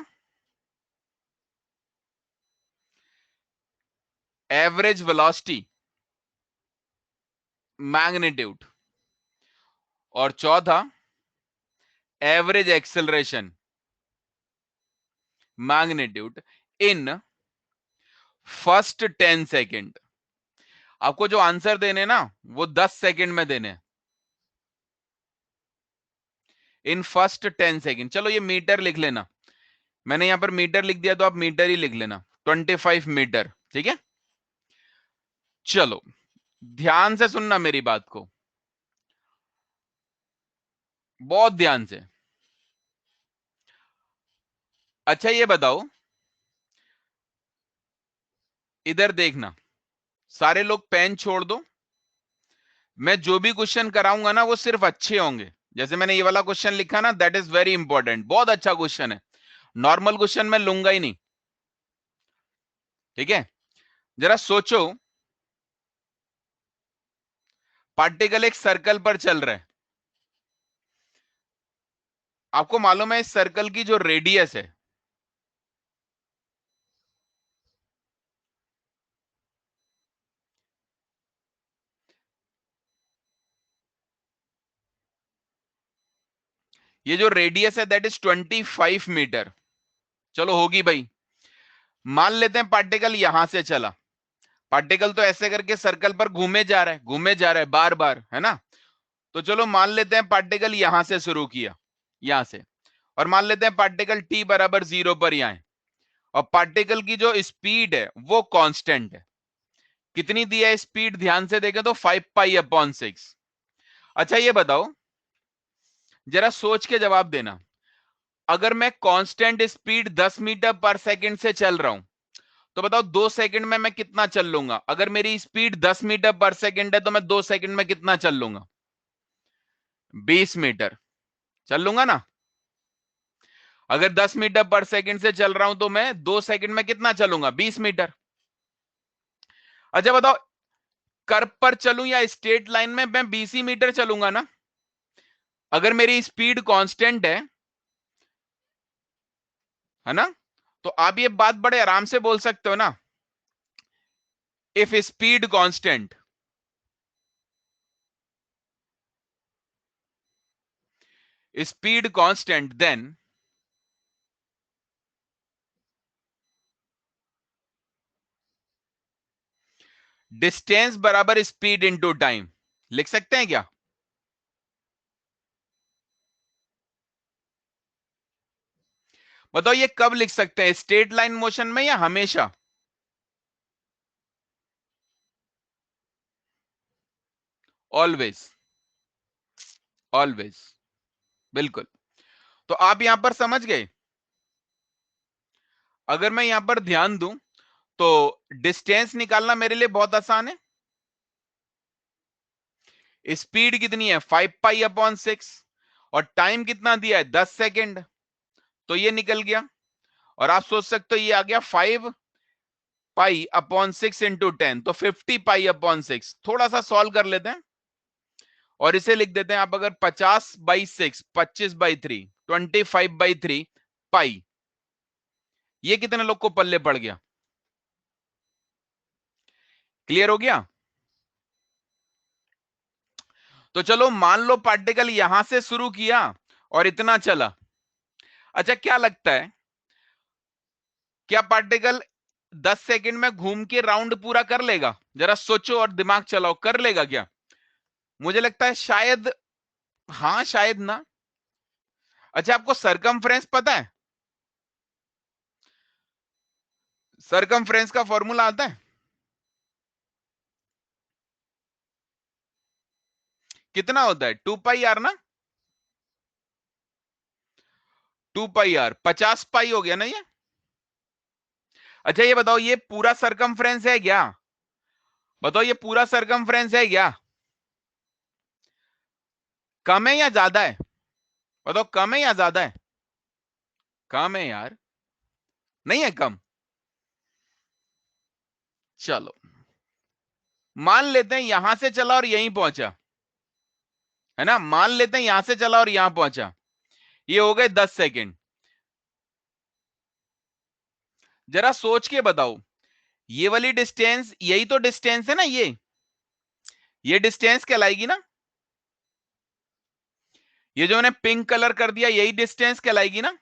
एवरेज वेलोसिटी मैग्नीट्यूड। और चौथा average acceleration magnitude in first 10 second. आपको जो आंसर देने ना वो 10 सेकेंड में देने, इन फर्स्ट 10 सेकेंड। चलो ये मीटर लिख लेना, मैंने यहां पर मीटर लिख दिया तो आप मीटर ही लिख लेना, 25 मीटर। ठीक है, चलो ध्यान से सुनना मेरी बात को, बहुत ध्यान से। अच्छा ये बताओ, इधर देखना, सारे लोग पेन छोड़ दो। मैं जो भी क्वेश्चन कराऊंगा ना वो सिर्फ अच्छे होंगे। जैसे मैंने ये वाला क्वेश्चन लिखा ना, दैट इज वेरी इंपॉर्टेंट, बहुत अच्छा क्वेश्चन है। नॉर्मल क्वेश्चन मैं लूंगा ही नहीं। ठीक है, जरा सोचो, पार्टिकल एक सर्कल पर चल रहा है। आपको मालूम है इस सर्कल की जो रेडियस है, ये जो रेडियस है दैट इज 25 मीटर। चलो होगी भाई, मान लेते हैं पार्टिकल यहां से चला। पार्टिकल तो ऐसे करके सर्कल पर घूमे जा रहा है, घूमे जा रहा है बार बार, है ना। तो चलो मान लेते हैं पार्टिकल यहां से शुरू किया, यहां से, और मान लेते हैं पार्टिकल t बराबर 0 पर यहां है, और पार्टिकल की जो स्पीड है वो कांस्टेंट है। कितनी दी है स्पीड? ध्यान से देखें तो 5 पाई अपॉन 6। अच्छा ये बताओ, जरा सोच के जवाब देना, अगर मैं कांस्टेंट स्पीड 10 मीटर पर सेकंड से चल रहा हूं, तो बताओ 2 सेकंड में मैं कितना चल लूंगा? अगर मेरी स्पीड 10 मीटर पर सेकंड है तो मैं 2 सेकंड में कितना चल लूंगा? 20 मीटर चल लूंगा ना। अगर 10 मीटर पर सेकंड से चल रहा हूं तो मैं 2 सेकंड में कितना चलूंगा? 20 मीटर। अच्छा बताओ, कर्व पर चलूं या स्ट्रेट लाइन में, मैं 20 मीटर चलूंगा ना। अगर मेरी स्पीड कांस्टेंट है ना, तो आप ये बात बड़े आराम से बोल सकते हो ना, if speed constant, speed constant, then distance बराबर स्पीड इनटू टाइम। लिख सकते हैं क्या? बताओ ये कब लिख सकते हैं, स्ट्रेट लाइन मोशन में या हमेशा? ऑलवेज, ऑलवेज, बिल्कुल। तो आप यहां पर समझ गए। अगर मैं यहां पर ध्यान दूं तो डिस्टेंस निकालना मेरे लिए बहुत आसान है। स्पीड कितनी है, 5π/6, और टाइम कितना दिया है, 10 सेकेंड, तो ये निकल गया। और आप सोच सकते हो ये आ गया 5π/6 इंटू 10, तो 50π/6। थोड़ा सा सॉल्व कर लेते हैं और इसे लिख देते हैं आप, अगर 50/6, 25/3, 25/3 पाई, ये कितने लोग को पल्ले पड़ गया? क्लियर हो गया? तो चलो मान लो पार्टिकल यहां से शुरू किया और इतना चला। अच्छा क्या लगता है, क्या पार्टिकल 10 सेकंड में घूम के राउंड पूरा कर लेगा? जरा सोचो और दिमाग चलाओ, कर लेगा क्या? मुझे लगता है शायद हाँ, शायद ना। अच्छा आपको सरकमफ्रेंस पता है? सरकमफ्रेंस का फॉर्मूला आता है? कितना होता है? 2πr ना, 2πr, 50π हो गया ना ये। अच्छा ये बताओ ये पूरा सरकमफ्रेंस है क्या? बताओ ये पूरा सरकमफ्रेंस है क्या? कम है या ज्यादा है? बताओ कम है या ज्यादा है? कम है यार, नहीं है कम। चलो मान लेते हैं यहां से चला और यहीं पहुंचा, है ना, मान लेते हैं यहां से चला और यहां पहुंचा, ये हो गए 10 सेकेंड। जरा सोच के बताओ, ये वाली डिस्टेंस, यही तो डिस्टेंस है ना, ये डिस्टेंस कहलाएगी ना? ये जो मैंने पिंक कलर कर दिया यही डिस्टेंस कहलाएगी ना?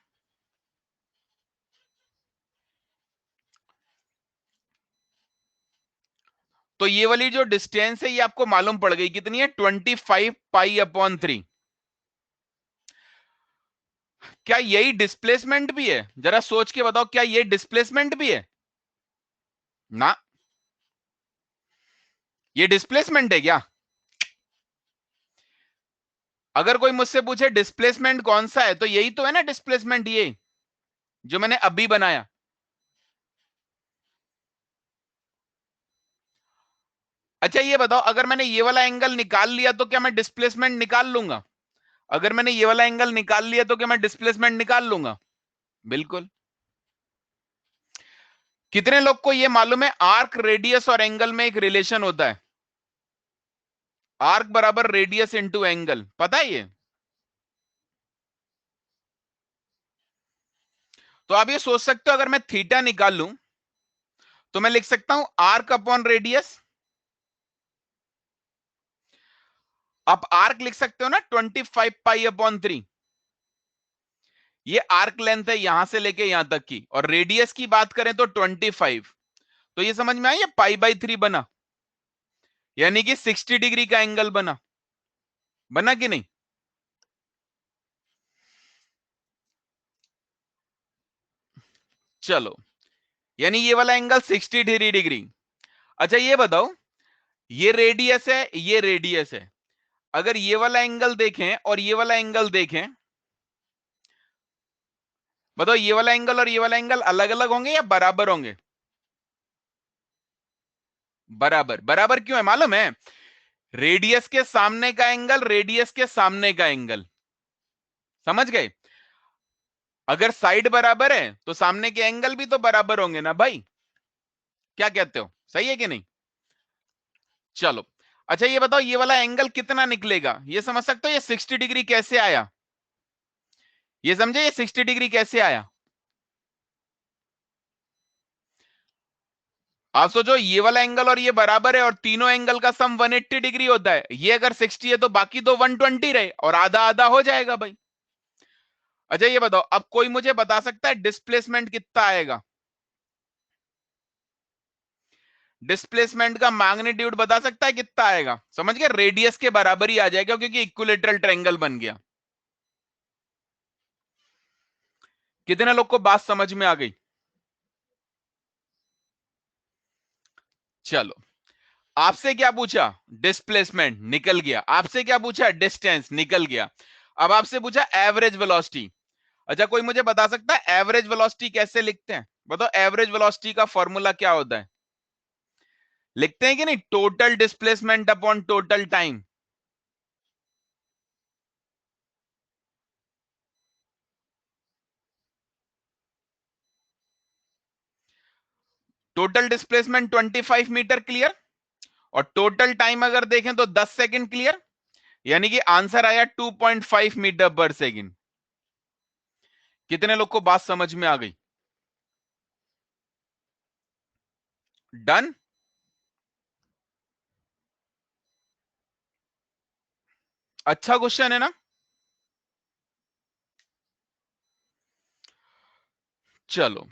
तो ये वाली जो डिस्टेंस है ये आपको मालूम पड़ गई, कितनी है, 25π/3। क्या यही डिस्प्लेसमेंट भी है? जरा सोच के बताओ, क्या ये डिस्प्लेसमेंट भी है ना? ये डिस्प्लेसमेंट है क्या? अगर कोई मुझसे पूछे डिस्प्लेसमेंट कौन सा है, तो यही तो है ना डिस्प्लेसमेंट, ये जो मैंने अभी बनाया। अच्छा ये बताओ, अगर मैंने ये वाला एंगल निकाल लिया तो क्या मैं डिस्प्लेसमेंट निकाल लूंगा? अगर मैंने ये वाला एंगल निकाल लिया तो क्या मैं डिस्प्लेसमेंट निकाल लूंगा? बिल्कुल। कितने लोग को ये मालूम है आर्क, रेडियस और एंगल में एक रिलेशन होता है? आर्क बराबर रेडियस इंटू एंगल, पता है ये? तो आप ये सोच सकते हो, अगर मैं थीटा निकाल लूं तो मैं लिख सकता हूं आर्क अपॉन रेडियस। आप आर्क लिख सकते हो ना 25π/3। ये आर्क लेंथ है यहां से लेके यहां तक की, और रेडियस की बात करें तो 25। तो ये समझ में आया, ये π/3 बना, यानी कि 60 डिग्री का एंगल बना। बना कि नहीं? चलो, यानी ये वाला एंगल 60 डिग्री। अच्छा ये बताओ, ये रेडियस है, ये रेडियस है, अगर ये वाला एंगल देखें और ये वाला एंगल देखें, बताओ ये वाला एंगल और ये वाला एंगल अलग अलग होंगे या बराबर होंगे? बराबर। बराबर क्यों है मालूम है? रेडियस के सामने का एंगल, रेडियस के सामने का एंगल, समझ गए? अगर साइड बराबर है तो सामने के एंगल भी तो बराबर होंगे ना भाई, क्या कहते हो, सही है कि नहीं? चलो अच्छा ये बताओ ये वाला एंगल कितना निकलेगा, ये समझ सकते हो ये 60 डिग्री कैसे आया, ये समझे ये 60 डिग्री कैसे आया। आप सोचो ये वाला एंगल और ये बराबर है और तीनों एंगल का सम 180 डिग्री होता है, ये अगर 60 है तो बाकी तो 120 रहे और आधा आधा हो जाएगा भाई। अच्छा ये बताओ अब कोई मुझे बता सकता है डिस्प्लेसमेंट कितना आएगा, डिस्प्लेसमेंट का मैग्नीट्यूड बता सकता है कितना आएगा, समझ गए, रेडियस के बराबर ही आ जाएगा क्योंकि इक्विलेटरल ट्रायंगल बन गया। कितने लोग को बात समझ में आ गई। चलो आपसे क्या पूछा, डिस्प्लेसमेंट निकल गया, आपसे क्या पूछा, डिस्टेंस निकल गया, अब आपसे पूछा एवरेज वेलोसिटी। अच्छा कोई मुझे बता सकता है एवरेज वेलोसिटी कैसे लिखते हैं, बताओ एवरेज वेलोसिटी का फॉर्मूला क्या होता है, लिखते हैं कि नहीं, total displacement upon total time. Total displacement 25 metre clear और टोटल टाइम अगर देखें तो 10 सेकंड क्लियर, यानी कि आंसर आया 2.5 मीटर पर सेकंड। कितने लोग को बात समझ में आ गई, डन। अच्छा क्वेश्चन है ना। चलो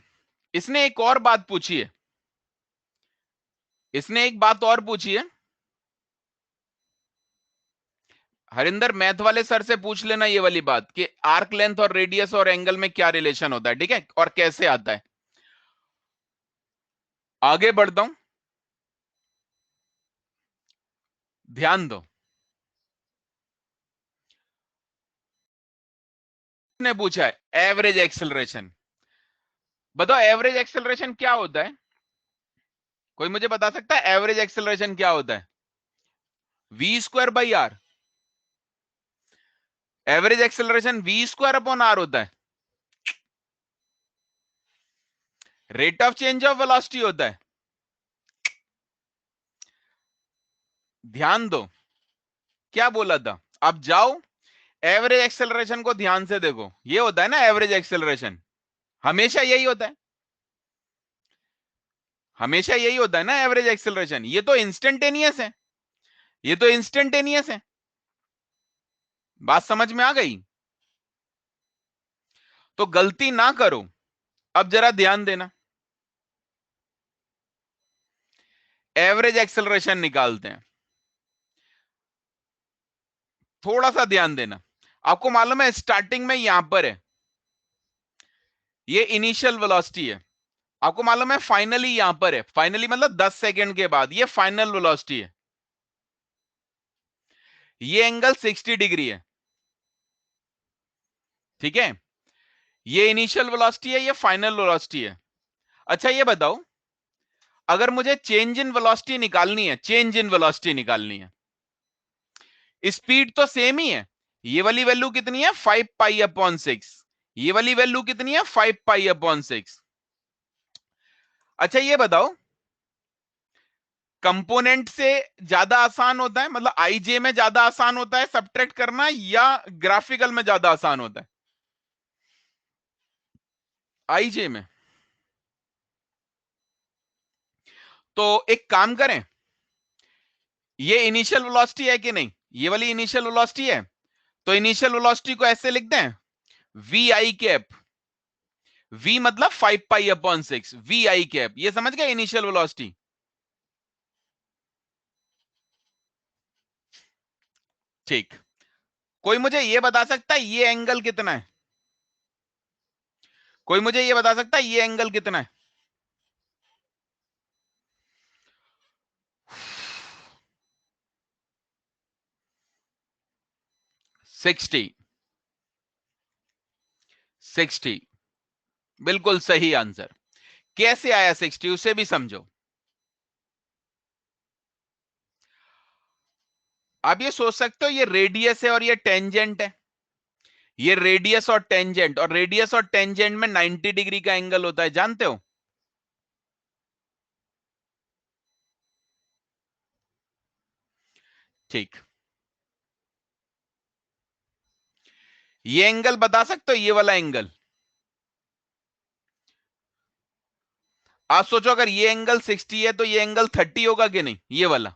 इसने एक और बात पूछी है, इसने एक बात और पूछी है, हरिंदर मैथ वाले सर से पूछ लेना ये वाली बात कि आर्क लेंथ और रेडियस और एंगल में क्या रिलेशन होता है, ठीक है, और कैसे आता है। आगे बढ़ता हूं, ध्यान दो। ने पूछा है एवरेज एक्सेलरेशन, बताओ एवरेज एक्सेलरेशन क्या होता है, कोई मुझे बता सकता है एवरेज एक्सेलरेशन क्या होता है, v² / r, average acceleration v² upon r होता है, rate of change of velocity होता है। ध्यान दो क्या बोला था, अब जाओ एवरेज एक्सेलरेशन को ध्यान से देखो, ये होता है ना एवरेज एक्सेलरेशन, हमेशा यही होता है, हमेशा यही होता है ना एवरेज एक्सेलरेशन, ये तो इंस्टेंटेनियस है, ये तो इंस्टेंटेनियस है। बात समझ में आ गई, तो गलती ना करो। अब जरा ध्यान देना, एवरेज एक्सेलरेशन निकालते हैं, थोड़ा सा ध्यान देना। आपको मालूम है स्टार्टिंग में यहां पर है, ये इनिशियल वेलोसिटी है, आपको मालूम है फाइनली यहां पर है, फाइनली मतलब 10 सेकंड के बाद ये फाइनल वेलोसिटी है, ये एंगल 60 डिग्री है, ठीक है, ये इनिशियल वेलोसिटी है, ये फाइनल वेलोसिटी है। अच्छा ये बताओ अगर मुझे चेंज इन वेलोसिटी निकालनी है, चेंज इन वेलोसिटी निकालनी है, स्पीड तो सेम ही है, ये वाली वैल्यू कितनी है 5π/6, ये वाली वैल्यू कितनी है 5π/6। अच्छा ये बताओ कंपोनेंट से ज्यादा आसान होता है, मतलब आईजे में ज्यादा आसान होता है सब्ट्रैक्ट करना या ग्राफिकल में ज्यादा आसान होता है, आईजे में। तो एक काम करें, ये इनिशियल वेलोसिटी है कि नहीं, ये वाली इनिशियल वेलोसिटी है, तो इनिशियल वेलोसिटी को ऐसे लिखते हैं वी आई कैप, v मतलब 5π/6, वी आई कैप, ये समझ गए इनिशियल वेलोसिटी। ठीक, कोई मुझे ये बता सकता है ये एंगल कितना है, कोई मुझे ये बता सकता है ये एंगल कितना है, सिक्सटी, 60, बिल्कुल सही आंसर। कैसे आया 60 उसे भी समझो। आप ये सोच सकते हो ये रेडियस है और ये टेंजेंट है, ये रेडियस और टेंजेंट, और रेडियस और टेंजेंट में 90 डिग्री का एंगल होता है, जानते हो। ठीक, ये एंगल बता सकते हो, ये वाला एंगल? आप सोचो अगर ये एंगल 60 है तो ये एंगल 30 होगा कि नहीं, ये वाला?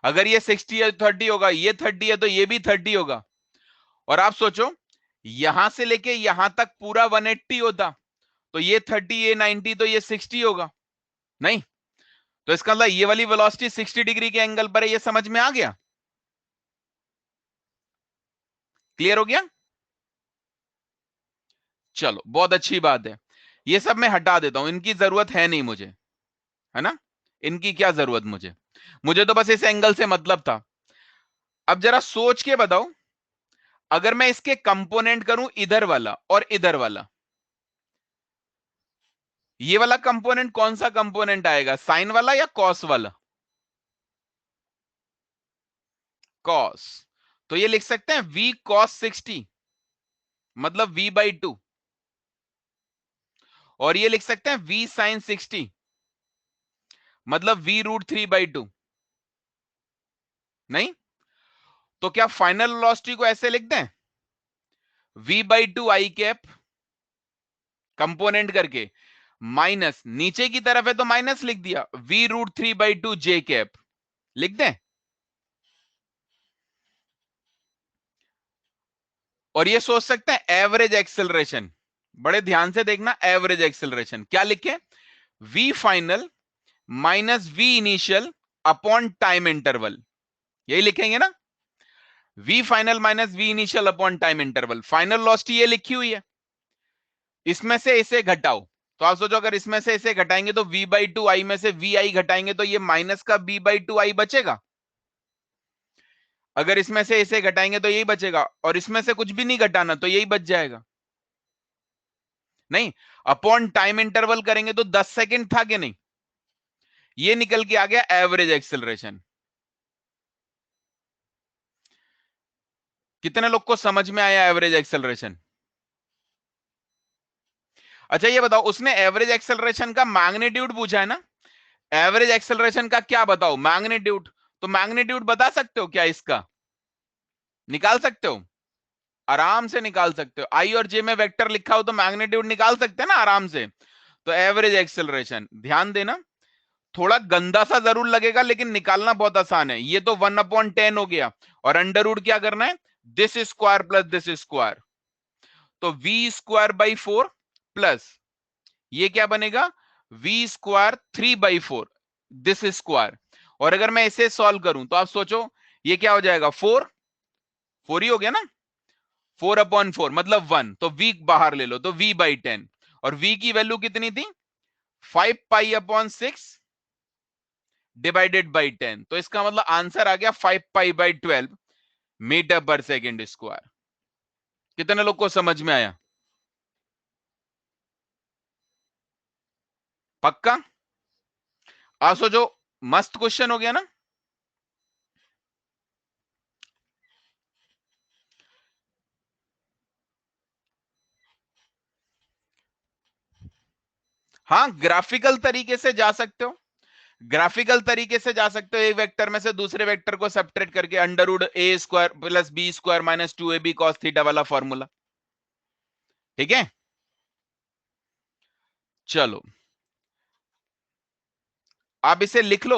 अगर ये 60 है 30 होगा, ये 30 है तो ये भी 30 होगा। और आप सोचो यहां से लेके यहां तक पूरा 180 होता तो ये 30, ये 90, तो ये 60 होगा, नहीं? तो इसका मतलब ये वाली वेलोसिटी 60 डिग्री के एंगल पर है। ये समझ में आ गया? क्लियर हो गया? चलो, बहुत अच्छी बात है। ये सब मैं हटा देता हूं, इनकी जरूरत है नहीं मुझे, है ना? इनकी क्या जरूरत मुझे? मुझे तो बस इस एंगल से मतलब था। अब जरा सोच के बताओ, अगर मैं इसके कंपोनेंट करूं इधर वाला और इधर वाला, ये वाला कंपोनेंट कौन सा कंपोनेंट आएगा, साइन वाला या कॉस वाला? कॉस। तो ये लिख सकते हैं v cos 60, मतलब v/2। और ये लिख सकते हैं v sin 60, मतलब v√3/2। नहीं? तो क्या फाइनल वेलोसिटी को ऐसे लिख दें, v/2 i कैप कंपोनेंट करके, माइनस नीचे की तरफ है तो माइनस लिख दिया, v√3/2 j कैप लिख दें? और ये सोच सकते हैं एवरेज एक्सेलरेशन, बड़े ध्यान से देखना, एवरेज एक्सेलरेशन क्या लिखे, v final minus v initial upon time interval, यही लिखेंगे ना? v final minus v initial upon time interval. Final velocity ये लिखी हुई है, इसमें से इसे घटाओ। तो आप सोचो अगर इसमें से इसे घटाएंगे तो v/2 i में से vi घटाएंगे तो ये माइनस का b/2 i बचेगा। अगर इसमें से इसे घटाएंगे तो यही बचेगा, और इसमें से कुछ भी नहीं घटाना तो यही बच जाएगा। नहीं, अपॉन टाइम इंटरवल करेंगे तो 10 सेकंड था कि नहीं? ये निकल के आ गया एवरेज एक्सेलरेशन। कितने लोग को समझ में आया एवरेज एक्सेलरेशन? अच्छा ये बताओ, उसने एवरेज एक्सेलरेशन का मैग्नीट्यूड पूछा है ना? एवरेज एक्सेलरेशन का क्या बताओ, मैग्नीट्यूड। तो मैग्नीट्यूड बता सकते हो क्या इसका? निकाल सकते हो? आराम से निकाल सकते हो। आई और जे में वेक्टर लिखा हो तो मैग्नीट्यूड निकाल सकते हैं ना आराम से। तो एवरेज एक्सेलरेशन, ध्यान देना, थोड़ा गंदा सा जरूर लगेगा लेकिन निकालना बहुत आसान है। ये तो 1/10 हो गया, और अंडर रूट क्या करना है, this square plus this square, तो v²/4 प्लस ये क्या बनेगा, v²3/4 दिस स्क्वायर। और अगर मैं इसे सॉल्व करूं तो आप सोचो ये क्या हो जाएगा, 4 ही हो गया ना, 4/4 मतलब 1, तो v बाहर ले लो तो v/10, और v की वैल्यू कितनी थी, 5π/6 डिवाइडेड बाई 10। तो इसका मतलब आंसर आ गया 5π/12 मीटर पर सेकेंड स्क्वायर। कितने लोग को समझ में आया? पक्का? आप सोचो, मस्त क्वेश्चन हो गया ना? हाँ, ग्राफिकल तरीके से जा सकते हो, ग्राफिकल तरीके से जा सकते हो, एक वेक्टर में से दूसरे वेक्टर को सब्ट्रैक्ट करके, under root a² plus b² minus 2ab cos theta वाला फॉर्मूला। ठीक है, चलो आप इसे लिख लो।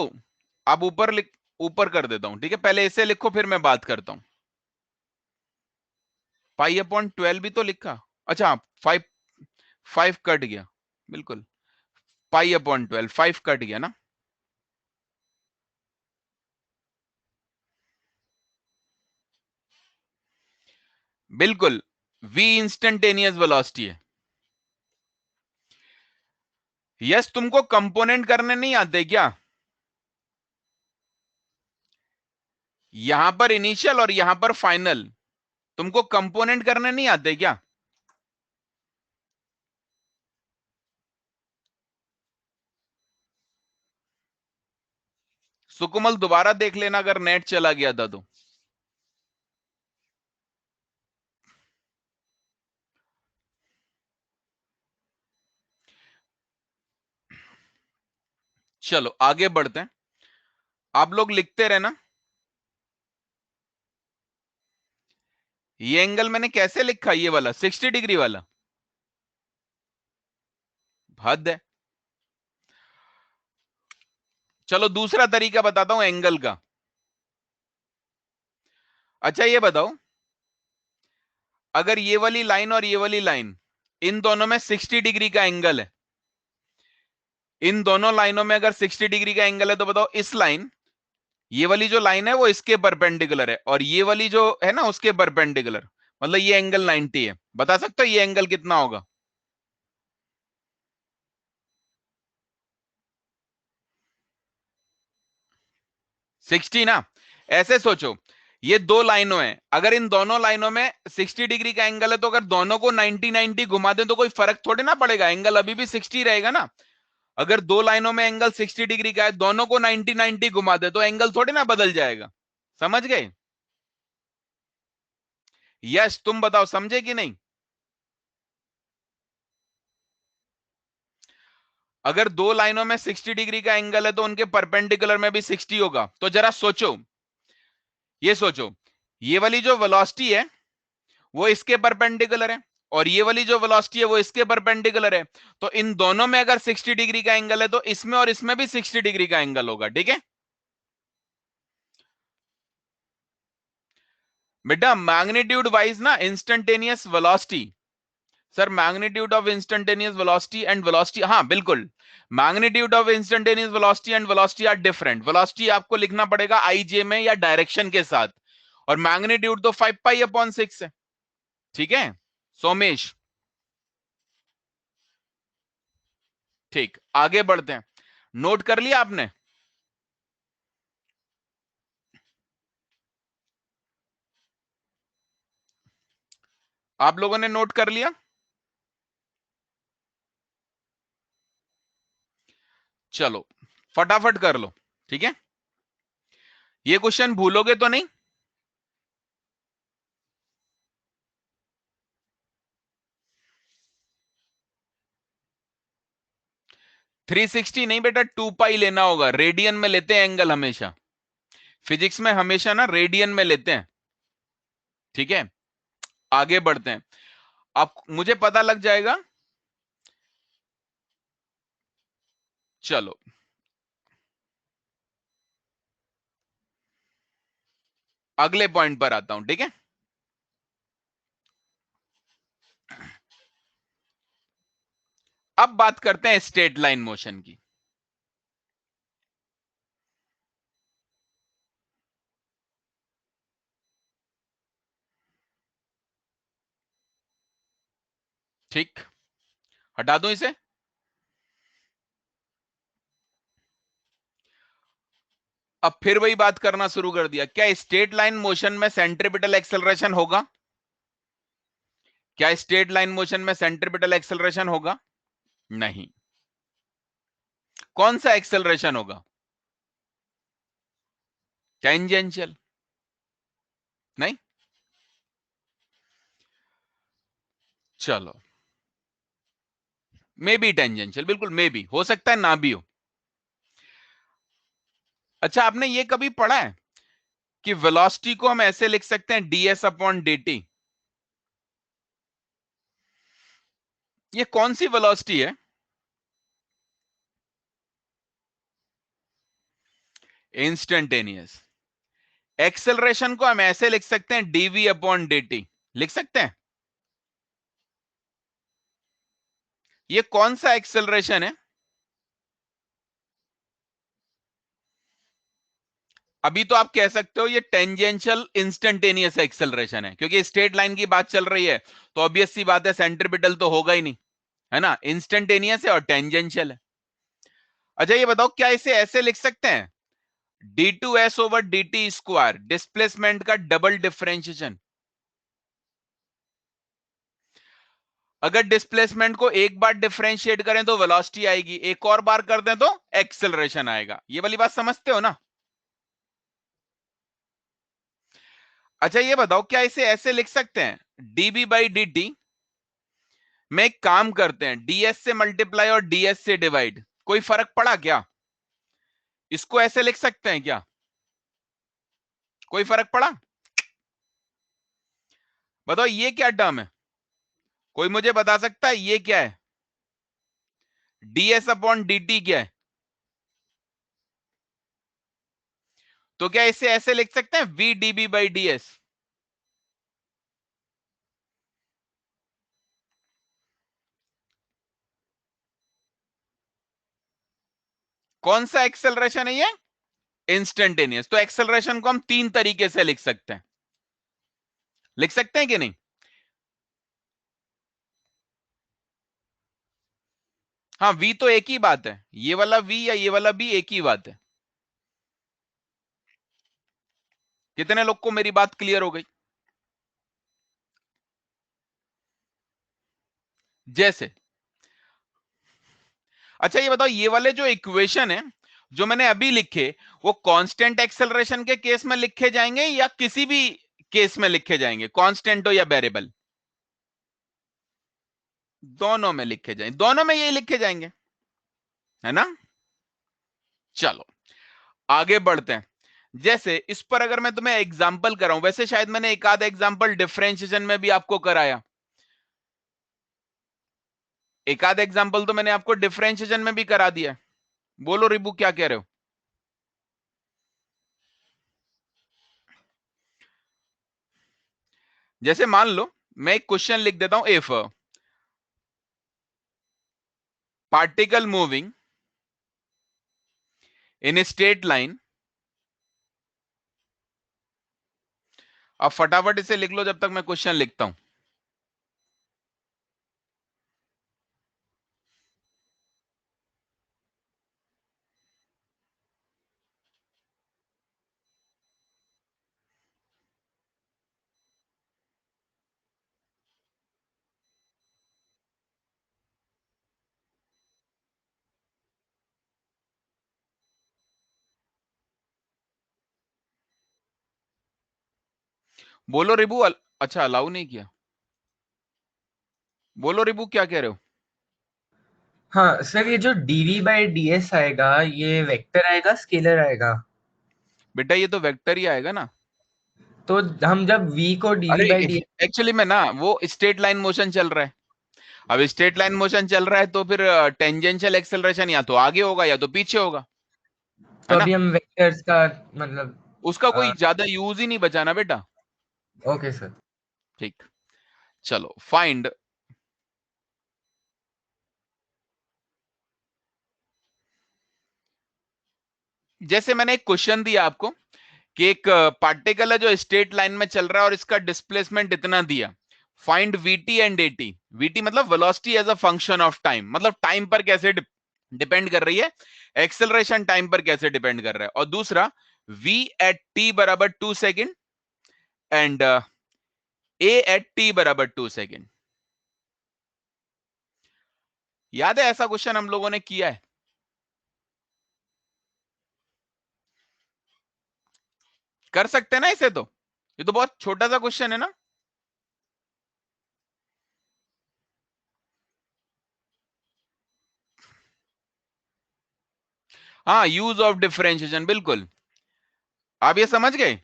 आप ऊपर कर देता हूं, ठीक है? पहले इसे लिखो फिर मैं बात करता हूं। π/12 भी तो लिखा, अच्छा 5 कट गया, बिल्कुल π/12 5 कट गया ना। बिल्कुल, v इंस्टेंटेनियस वेलोसिटी है। यस, तुमको कंपोनेंट करने नहीं आते क्या? यहां पर इनिशियल और यहां पर फाइनल, तुमको कंपोनेंट करने नहीं आते क्या? सुकुमल दोबारा देख लेना अगर नेट चला गया था तो। चलो आगे बढ़ते हैं, आप लोग लिखते रहना। ये एंगल मैंने कैसे लिखा, ये वाला 60 डिग्री वाला, हद है। चलो दूसरा तरीका बताता हूं एंगल का। अच्छा ये बताओ, अगर ये वाली लाइन और ये वाली लाइन, इन दोनों में 60 डिग्री का एंगल है, इन दोनों लाइनों में अगर 60 डिग्री का एंगल है, तो बताओ इस लाइन, ये वाली जो लाइन है वो इसके परपेंडिकुलर है, और ये वाली जो है ना उसके परपेंडिकुलर, मतलब ये एंगल 90 है। बता सकते हो ये एंगल कितना होगा? सिक्सटी ना। ऐसे सोचो, ये दो लाइनों हैं, अगर इन दोनों लाइनों में 60 डिग्री का एंगल है, तो अगर दोनों को 90 90 घुमा दें तो कोई फर्क थोड़ी ना पड़ेगा, एंगल अभी भी 60 रहेगा ना। अगर दो लाइनों में एंगल 60 डिग्री का है, दोनों को 90 90 घुमा दे तो एंगल थोड़ी ना बदल जाएगा। समझ गए? यस, तुम बताओ समझे कि नहीं? अगर दो लाइनों में 60 डिग्री का एंगल है तो उनके परपेंडिकुलर में भी 60 होगा। तो जरा सोचो, ये सोचो, ये वाली जो वेलोसिटी है वो इसके परपेंडिकुलर है, और ये वाली जो वेलोसिटी है वो इसके परपेंडिकुलर है। तो इन दोनों में अगर 60 डिग्री का एंगल है तो इसमें और इसमें भी 60 डिग्री का एंगल होगा। ठीक है बेटा, मैग्नीट्यूड वाइज ना instantaneous velocity, sir magnitude of instantaneous velocity and velocity, हाँ बिल्कुल, magnitude of instantaneous velocity and velocity are different. Velocity आपको लिखना पड़ेगा आई जे में या डायरेक्शन के साथ, और मैग्नीट्यूड तो 5 पाई अपॉन 6 है। ठीक है सोमेश, ठीक, आगे बढ़ते हैं। नोट कर लिया आपने? आप लोगों ने नोट कर लिया? चलो फटाफट कर लो। ठीक है, ये क्वेश्चन भूलोगे तो नहीं? 360 नहीं बेटा, 2 पाई लेना होगा, रेडियन में लेते हैं एंगल हमेशा, फिजिक्स में हमेशा ना रेडियन में लेते हैं। ठीक है, आगे बढ़ते हैं। अब मुझे पता लग जाएगा, चलो अगले पॉइंट पर आता हूं। ठीक है, अब बात करते हैं स्ट्रेट लाइन मोशन की। ठीक, हटा दूं इसे। अब फिर वही बात करना शुरू कर दिया, क्या स्ट्रेट लाइन मोशन में सेंट्रीपिटल एक्सेलरेशन होगा? क्या स्ट्रेट लाइन मोशन में सेंट्रीपिटल एक्सेलरेशन होगा? नहीं। कौन सा एक्सेलरेशन होगा? टेंजेंशियल। नहीं, चलो मे बी टेंजेंशियल, बिल्कुल मे बी हो सकता है, ना भी हो। अच्छा आपने ये कभी पढ़ा है कि वेलोसिटी को हम ऐसे लिख सकते हैं ds अपॉन dt? ये कौन सी वेलोसिटी है? इंस्टेंटेनियस। एक्सेलरेशन को हम ऐसे लिख सकते हैं dv अपॉन dt, लिख सकते हैं। ये कौन सा एक्सेलरेशन है? अभी तो आप कह सकते हो ये टेंजेंशियल इंस्टेंटेनियस एक्सेलरेशन है, क्योंकि स्ट्रेट लाइन की बात चल रही है, तो ऑब्वियस सी बात है सेंट्रीपिटल तो होगा ही नहीं, है ना, इंस्टेंटेनियस है और टेंजेंशियल है। अच्छा ये बताओ, क्या इसे ऐसे लिख सकते हैं d2s over dt square, displacement का डबल डिफरेंशिएशन? अगर डिस्प्लेसमेंट को एक बार डिफरेंशिएट करें तो वेलोसिटी आएगी, एक और बार कर दें तो एक्सेलरेशन आएगा। ये वाली बात समझते हो ना? अच्छा ये बताओ, क्या इसे ऐसे लिख सकते हैं db बाई dt में एक काम करते हैं ds से मल्टीप्लाई और ds से डिवाइड, कोई फर्क पड़ा क्या? इसको ऐसे लिख सकते हैं क्या? कोई फर्क पड़ा? बताओ ये क्या टर्म है, कोई मुझे बता सकता है ये क्या है? ds अपॉन dt क्या है? तो क्या इसे ऐसे लिख सकते हैं v db बाई ds? कौन सा एक्सेलरेशन है ये? इंस्टेंटेनियस। तो एक्सेलरेशन को हम तीन तरीके से लिख सकते हैं, लिख सकते हैं कि नहीं? हाँ, v तो एक ही बात है, ये वाला v या ये वाला v एक ही बात है। कितने लोग को मेरी बात क्लियर हो गई? जैसे अच्छा ये बताओ, ये वाले जो इक्वेशन है जो मैंने अभी लिखे, वो कांस्टेंट एक्सेलरेशन के केस में लिखे जाएंगे या किसी भी केस में लिखे जाएंगे, कांस्टेंट हो या वेरिएबल? दोनों में लिखे जाएंगे, दोनों में यही लिखे जाएंगे, है ना? चलो आगे बढ़ते हैं। जैसे इस पर अगर मैं तुम्हें एग्जांपल कराऊं, वैसे शायद मैंने एक आधा एग्जांपल डिफरेंशिएशन में भी आपको कराया, एक आधा एग्जांपल तो मैंने आपको डिफरेंशिएशन में भी करा दिया। बोलो रिबू क्या कह रहे हो? जैसे मान लो मैं एक क्वेश्चन लिख देता हूं, if particle moving in a straight line, अब फटाफट इसे लिख लो जब तक मैं क्वेश्चन लिखता हूं। बोलो रिबू अच्छा अलाउ नहीं किया। बोलो रिबू क्या कह रहे हो? हाँ सर, ये जो डीवी बाई डी एस आएगा, ये वेक्टर आएगा स्केलर आएगा? बेटा ये तो वेक्टर ही आएगा ना। तो हम जब v को डीवी अरे बाई डी एक्चुअली में ना वो स्ट्रेट लाइन मोशन चल रहा है, अब स्ट्रेट लाइन मोशन चल रहा है तो फिर टेंजेंशियल एक्सेलरेशन या तो आगे होगा या तो पीछे होगा, तो है ना? अभी हम वेक्टर्स का मतलब उसका कोई ज्यादा यूज ही नहीं बचा ना बेटा। Okay sir. ठीक, चलो फाइंड जैसे मैंने एक क्वेश्चन दिया आपको कि एक पार्टिकल है जो स्ट्रेट लाइन में चल रहा है और इसका डिस्प्लेसमेंट इतना दिया, find VT and AT. VT मतलब velocity as a function of time, मतलब टाइम पर कैसे डिपेंड कर रही है, एक्सेलरेशन टाइम पर कैसे डिपेंड कर रहा है। और दूसरा v एट t बराबर 2 second and a at t बराबर 2 सेकेंड। याद है ऐसा क्वेश्चन हम लोगों ने किया है? कर सकते हैं ना इसे, तो ये तो बहुत छोटा सा क्वेश्चन है ना। हाँ, यूज ऑफ डिफरेंशिएशन, बिल्कुल। आप ये समझ गए?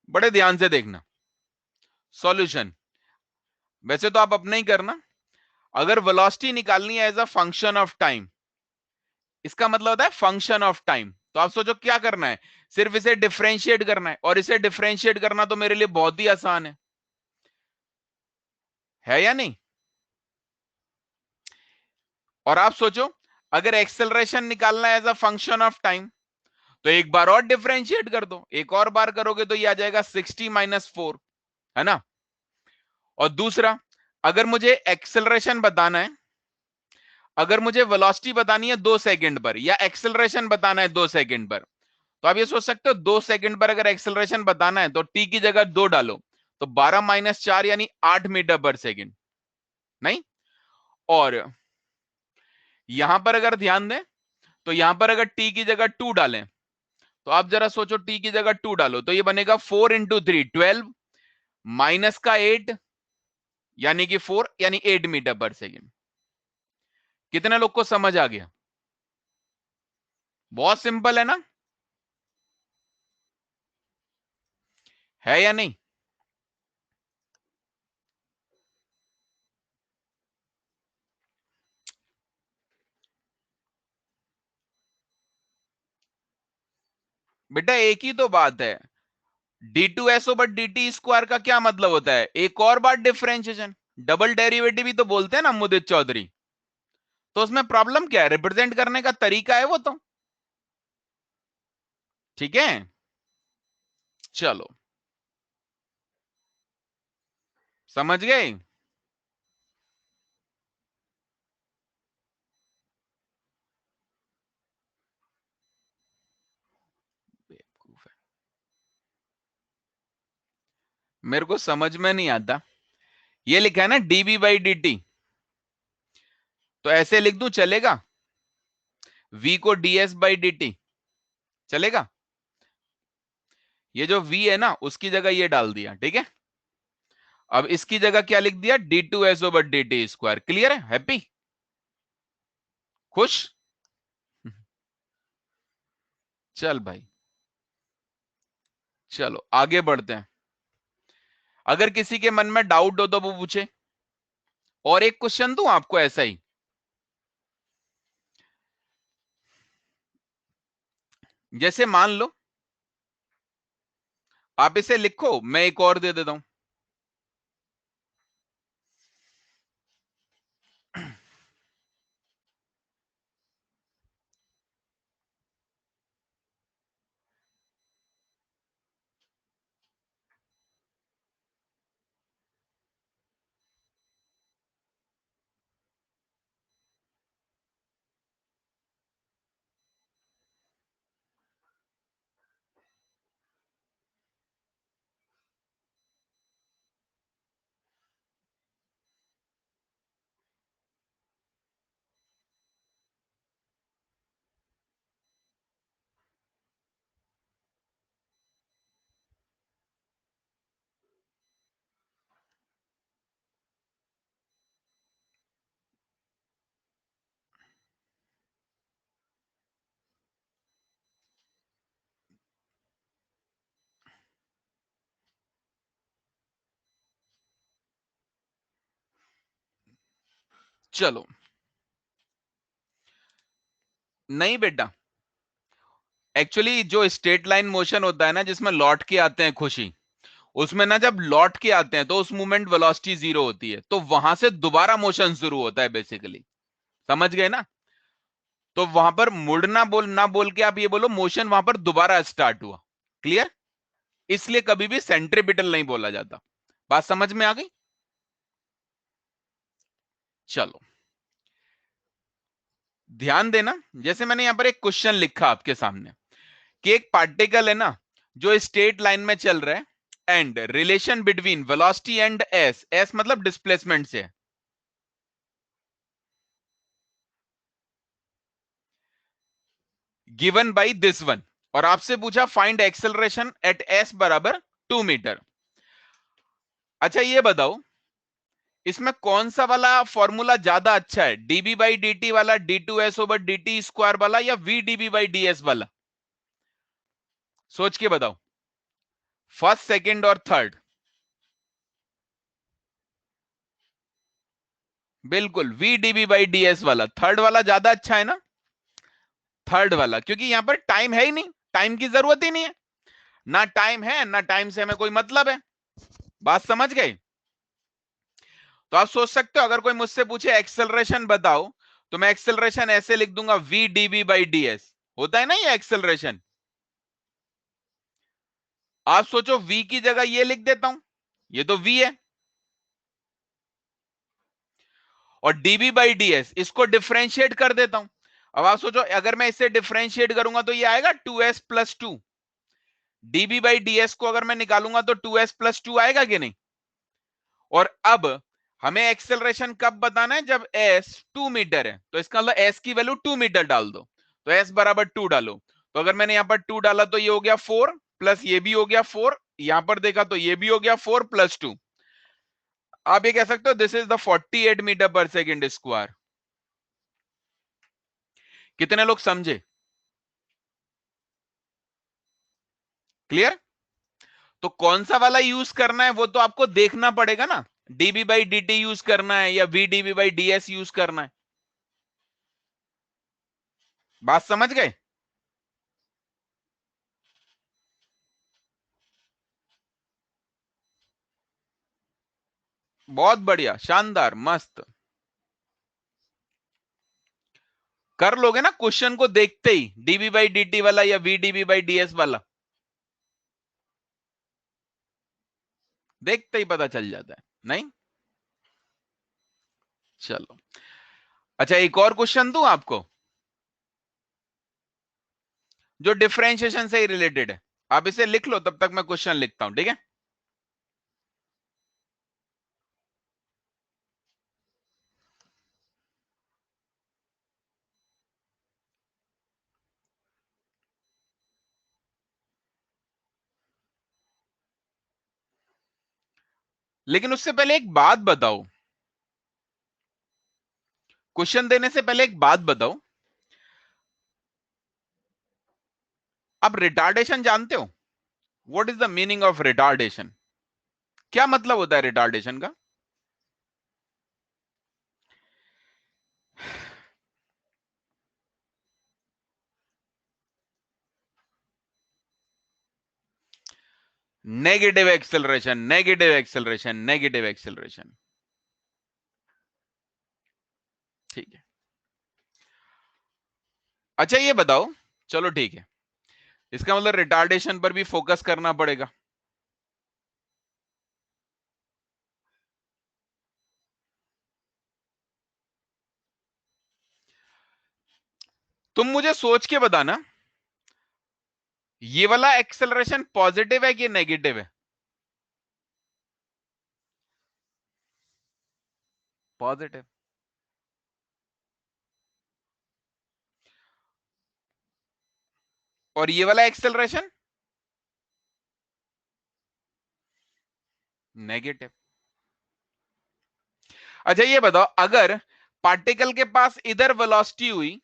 बड़े ध्यान से देखना सॉल्यूशन। वैसे तो आप अपने ही करना। अगर वेलोसिटी निकालनी है as a function of time, इसका मतलब होता है फंक्शन ऑफ टाइम, तो आप सोचो क्या करना है, सिर्फ इसे डिफरेंशिएट करना है, और इसे डिफरेंशिएट करना तो मेरे लिए बहुत ही आसान है या नहीं? और आप सोचो अगर एक्सेलरेशन निकालना है as a function of time, तो एक बार और डिफरेंशिएट कर दो, एक और बार करोगे तो ये आ जाएगा 60 - 4, है ना? और दूसरा, अगर मुझे एक्सेलरेशन बताना है, अगर मुझे वेलोसिटी बतानी है 2 सेकंड पर या एक्सेलरेशन बताना है 2 सेकंड पर, तो आप ये सोच सकते हो 2 सेकंड पर अगर एक्सेलरेशन बताना है तो टी की जगह 2 डालो, तो 12 - 4 यानी 8 मीटर पर सेकंड, नहीं? और यहां पर अगर ध्यान दें तो यहां पर अगर टी की जगह 2 डालें, तो आप जरा सोचो टी की जगह 2 डालो तो ये बनेगा 4 × 3 12 माइनस का 8 यानी कि 4 यानी 8 मीटर पर सेकंड। कितने लोग को समझ आ गया? बहुत सिंपल है ना, है या नहीं? बेटा एक ही तो बात है, d2s ओवर dt स्क्वायर का क्या मतलब होता है? एक और बार डिफरेंशिएशन, डबल डेरिवेटिव भी तो बोलते हैं ना मुदित चौधरी। तो उसमें प्रॉब्लम क्या है? रिप्रेजेंट करने का तरीका है वो तो, ठीक है। चलो समझ गए? बेवकूफ है, मेरे को समझ में नहीं आता। ये लिखा है ना db बाई dt, तो ऐसे लिख दूं चलेगा? v को ds बाई dt चलेगा? ये जो v है ना उसकी जगह ये डाल दिया, ठीक है। अब इसकी जगह क्या लिख दिया? d2s over dt square. Clear है? हैप्पी? खुश? चल भाई, चलो आगे बढ़ते हैं। अगर किसी के मन में डाउट हो तो वो पूछे। और एक क्वेश्चन दूं आपको ऐसा ही, जैसे मान लो आप इसे लिखो, मैं एक और दे देता हूं। चलो नहीं बेटा, एक्चुअली जो स्ट्रेट लाइन मोशन होता है ना जिसमें लौट के आते हैं खुशी, उसमें ना जब लौट के आते हैं तो उस मोमेंट वेलोसिटी 0 होती है, तो वहां से दोबारा मोशन शुरू होता है बेसिकली। समझ गए ना? तो वहां पर मुड़ना ना बोल के आप ये बोलो मोशन वहां पर दोबारा स्टार्ट हुआ। क्लियर? इसलिए कभी भी सेंट्रीपिटल नहीं बोला जाता। बात समझ में आ गई? चलो ध्यान देना, जैसे मैंने यहां पर एक क्वेश्चन लिखा आपके सामने कि एक पार्टिकल है ना जो स्ट्रेट लाइन में चल रहा है and relation between velocity and S, S मतलब डिस्प्लेसमेंट से, गिवन बाय दिस वन, और आपसे पूछा फाइंड एक्सेलरेशन एट एस बराबर 2 मीटर। अच्छा ये बताओ इसमें कौन सा वाला फॉर्मूला ज्यादा अच्छा है, डीबी बाई डी टी वाला, d2s ओवर dt स्क्वायर वाला, या v db बाई ds वाला? सोच के बताओ, फर्स्ट सेकंड और थर्ड। बिल्कुल v db बाई ds वाला, थर्ड वाला ज्यादा अच्छा है ना, थर्ड वाला, क्योंकि यहां पर टाइम है ही नहीं, टाइम की जरूरत ही नहीं है, ना टाइम है ना टाइम से हमें कोई मतलब है। बात समझ गए? तो आप सोच सकते हो अगर कोई मुझसे पूछे एक्सेलरेशन बताओ, तो मैं एक्सेलरेशन ऐसे लिख दूंगा v db बाई ds। होता है ना ये एक्सेलरेशन। आप सोचो v की जगह ये लिख देता हूं, ये तो v है, और db बाई ds इसको डिफरेंशिएट कर देता हूं। अब आप सोचो अगर मैं इसे डिफरेंशिएट करूंगा तो ये आएगा 2s plus 2। db by ds को अगर मैं निकालूंगा तो 2s प्लस 2 आएगा कि नहीं? और अब हमें एक्सेलरेशन कब बताना है? जब s 2 मीटर है, तो इसका मतलब s की वैल्यू 2 मीटर डाल दो, तो s बराबर 2 डालो। तो अगर मैंने यहां पर 2 डाला तो ये हो गया 4, प्लस ये भी हो गया 4, यहां पर देखा तो ये भी हो गया 4 प्लस 2। आप ये कह सकते हो दिस इज द 48 मीटर पर सेकेंड स्क्वायर। कितने लोग समझे? क्लियर? तो कौन सा वाला यूज करना है वो तो आपको देखना पड़ेगा ना, DV by D T use करना है या V DV by D S use करना है। बात समझ गए? बहुत बढ़िया, शानदार, मस्त। कर लोगे ना क्वेश्चन को देखते ही, डीबी बाई डी वाला या वीडीबी बाई डीएस वाला, देखते ही पता चल जाता है, नहीं? चलो, अच्छा एक और क्वेश्चन दूं आपको, जो डिफरेंशिएशन से ही रिलेटेड है। आप इसे लिख लो, तब तक मैं क्वेश्चन लिखता हूं, ठीक है? लेकिन उससे पहले एक बात बताओ, क्वेश्चन देने से पहले एक बात बताओ, आप रिटार्डेशन जानते हो? What is the meaning of retardation? क्या मतलब होता है रिटार्डेशन का? Negative acceleration, negative acceleration, negative acceleration. ठीक है, अच्छा ये बताओ, चलो ठीक है, इसका मतलब रिटार्डेशन पर भी फोकस करना पड़ेगा। तुम मुझे सोच के बताना, ये वाला एक्सेलरेशन पॉजिटिव है कि नेगेटिव है? पॉजिटिव। और ये वाला एक्सेलरेशन नेगेटिव। अच्छा ये बताओ, अगर पार्टिकल के पास इधर वेलोसिटी हुई,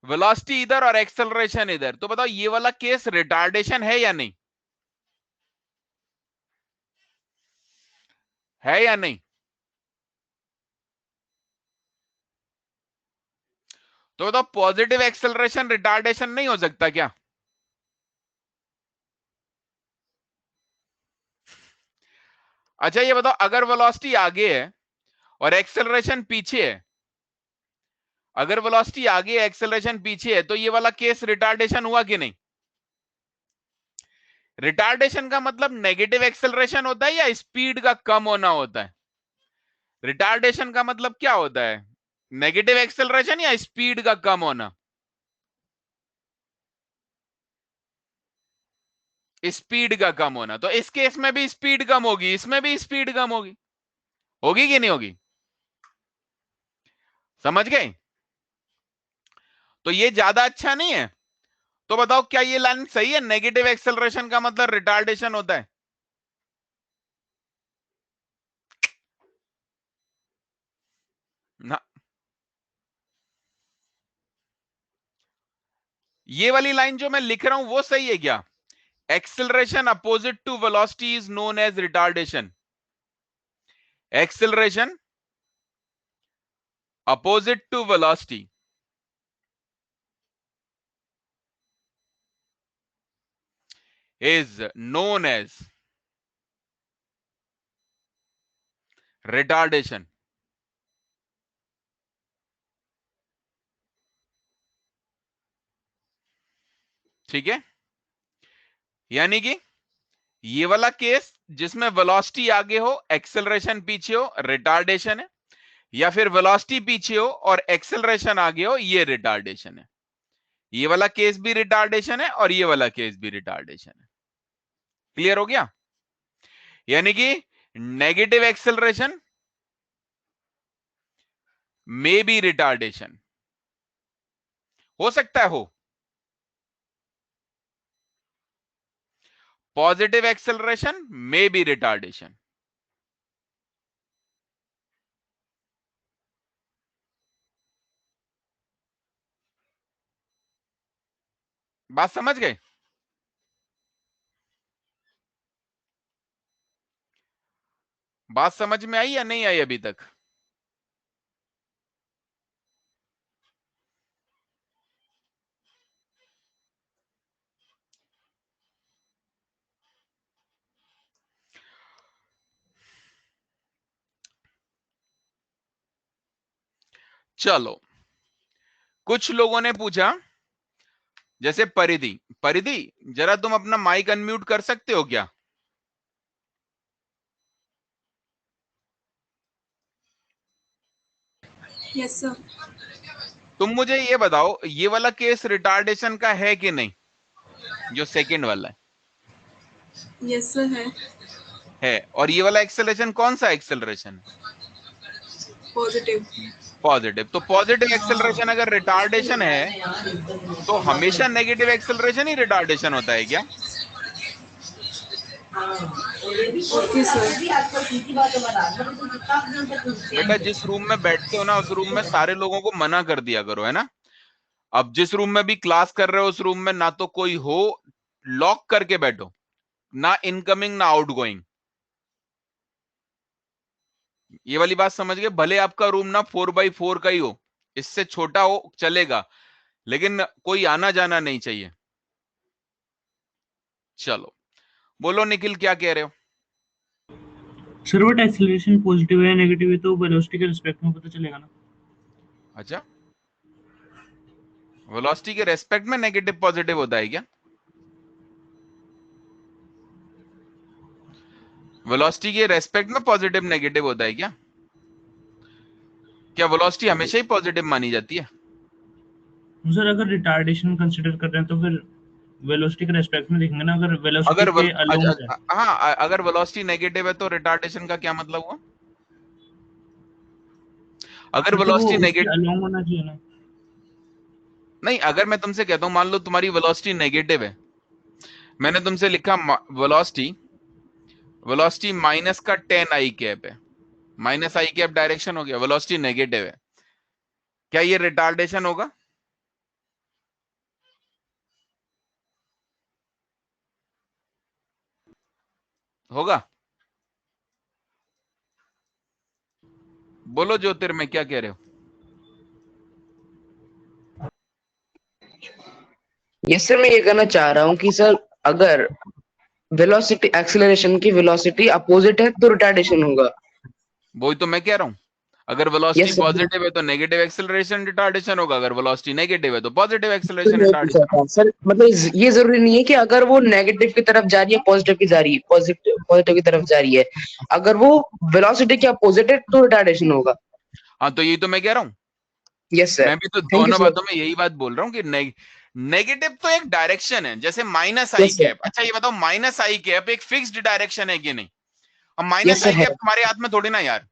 वेलोसिटी इधर और एक्सेलरेशन इधर, तो बताओ ये वाला केस रिटार्डेशन है या नहीं? है या नहीं? तो बताओ पॉजिटिव एक्सेलरेशन रिटार्डेशन नहीं हो सकता क्या? अच्छा ये बताओ, अगर वेलोसिटी आगे है और एक्सेलरेशन पीछे है, अगर वेलोसिटी आगे है एक्सेलरेशन पीछे है, तो ये वाला केस रिटार्डेशन हुआ कि नहीं? रिटार्डेशन का मतलब नेगेटिव एक्सेलरेशन होता है या स्पीड का कम होना होता है? रिटार्डेशन का मतलब क्या होता है? नेगेटिव एक्सेलरेशन या स्पीड का कम होना? स्पीड का कम होना। तो इस केस में भी स्पीड कम होगी, इसमें भी स्पीड कम होगी, होगी कि नहीं होगी? समझ गए? तो ये ज्यादा अच्छा नहीं है। तो बताओ क्या ये लाइन सही है? नेगेटिव एक्सेलरेशन का मतलब रिटार्डेशन होता है? ना, ये वाली लाइन जो मैं लिख रहा हूं वो सही है क्या? Acceleration opposite to velocity is known as retardation. Acceleration opposite to velocity is known as retardation। ठीक है, यानी कि ये वाला केस जिसमें वेलोसिटी आगे हो एक्सेलरेशन पीछे हो, रिटार्डेशन है। या फिर वेलोसिटी पीछे हो और एक्सेलरेशन आगे हो, ये रिटार्डेशन है। ये वाला केस भी रिटार्डेशन है और ये वाला केस भी रिटार्डेशन है। क्लियर हो गया? यानी कि नेगेटिव एक्सेलरेशन में भी रिटार्डेशन हो सकता है, हो। पॉजिटिव एक्सेलरेशन में भी रिटार्डेशन। बात समझ गए? बात समझ में आई या नहीं आई अभी तक? चलो, कुछ लोगों ने पूछा, जैसे परिधि, परिधि जरा तुम अपना माइक अनम्यूट कर सकते हो क्या? Yes sir. तुम मुझे ये बताओ, ये वाला केस रिटार्डेशन का है कि नहीं, जो सेकंड वाला यस सर है? और ये वाला एक्सेलरेशन कौन सा एक्सेलरेशन है? पॉजिटिव। पॉजिटिव। तो पॉजिटिव एक्सेलरेशन अगर रिटार्डेशन है तो हमेशा नेगेटिव एक्सेलरेशन ही रिटार्डेशन होता है क्या? Okay sir. बेटा, जिस रूम में बैठते हो ना, उस रूम में सारे लोगों को मना कर दिया करो, है ना? अब जिस रूम में भी क्लास कर रहे हो, उस रूम में ना तो कोई हो, लॉक करके बैठो, ना इनकमिंग ना आउटगोइंग। ये वाली बात समझ गए? भले आपका रूम ना 4x4 का ही हो, इससे छोटा हो चलेगा, लेकिन कोई आना जाना नहीं चाहिए। चलो बोलो निखिल, क्या कह रहे हो? सर बट एक्सीलरेशन पॉजिटिव है नेगेटिव है तो वेलोसिटी के रिस्पेक्ट में पता चलेगा ना। अच्छा, वेलोसिटी के रेस्पेक्ट में नेगेटिव पॉजिटिव होता है क्या? वेलोसिटी के रेस्पेक्ट में पॉजिटिव नेगेटिव होता है क्या? क्या वेलोसिटी हमेशा ही पॉजिटिव मानी जाती है? सर अगर रिटार्डेशन कंसीडर कर रहे हैं तो फिर वेलोसिटी के रेस्पेक्ट में देखेंगे ना, अगर वेलोसिटी अगर के अलोंग है। हाँ, अगर वेलोसिटी नेगेटिव है तो रिटार्डेशन का क्या मतलब हुआ? अगर सर तो वो वेलोसिटी उसके नेगेटिव, अलोंग होना चाहिए ना। नहीं, अगर मैं तुमसे कहता हूं, मान लो तुम्हारी वेलोसिटी नेगेटिव है, मैंने तुमसे लिखा वेलोसिटी, वेलोसिटी माइनस का 10 आई कैप है, माइनस आई कैप डायरेक्शन हो गया, वेलोसिटी नेगेटिव है, क्या ये रिटार्डेशन होगा? होगा? बोलो ज्योतिर्मय, क्या कह रहे हो? यस सर, मैं ये कहना चाह रहा हूँ कि सर अगर वेलोसिटी एक्सीलरेशन की वेलोसिटी अपोजिट है तो रिटार्डेशन होगा। वही तो मैं कह रहा हूं, अगर वेलोसिटी यस सर। पॉजिटिव है तो नेगेटिव एक्सेलरेशन रिटार्डेशन होगा, अगर वेलोसिटी नेगेटिव है तो पॉजिटिव एक्सेलरेशन बिल्कुल नहीं पूछा रिटार्डेशन। था सर, मतलब ये जरूरी नहीं है कि अगर वो नेगेटिव की तरफ जा रही है पॉजिटिव की जा रही है पॉजिटिव पॉजिटिव की तरफ जा रही है, अगर वो वेलोसिटी के अपोजिट है तो रिटार्डेशन होगा। हाँ, तो यही तो मैं कह रहा हूं, यस सर। मैं भी तो थैंक यू दोनों सर। बातों में यही बात बोल रहा हूँ कि नेगेटिव तो एक डायरेक्शन है, जैसे माइनस आई यस सर। कैप। अच्छा ये बताओ, माइनस आई कैप एक फिक्स्ड डायरेक्शन है कि नहीं? अब यस माइनस सर आई है। कैप तुम्हारे हाथ में थोड़ी ना यार।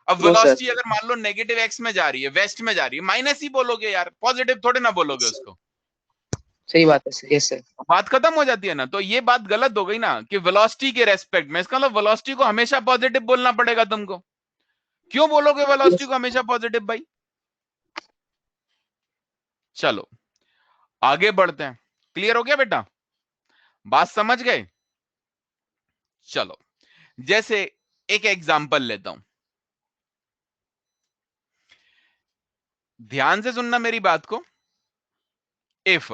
अब नो सर। वेलोसिटी अगर मान लो नेगेटिव एक्स में जा रही है, वेस्ट में जा रही है, माइनस ही बोलोगे यार, पॉजिटिव थोड़ी ना बोलोगे उसको। सही बात है सर। Yes sir. बात खत्म हो जाती है ना। तो ये बात गलत हो गई ना कि वेलोसिटी के रेस्पेक्ट में, इसका मतलब वेलोसिटी को हमेशा पॉजिटिव बोलना पड़ेगा तुमको। क्यों बोलोगे वेलोसिटी को हमेशा पॉजिटिव भाई? चलो आगे बढ़ते हैं। क्लियर हो गया बेटा? बात समझ गए? चलो, जैसे एक एग्जांपल लेता हूं, ध्यान से सुनना मेरी बात को। If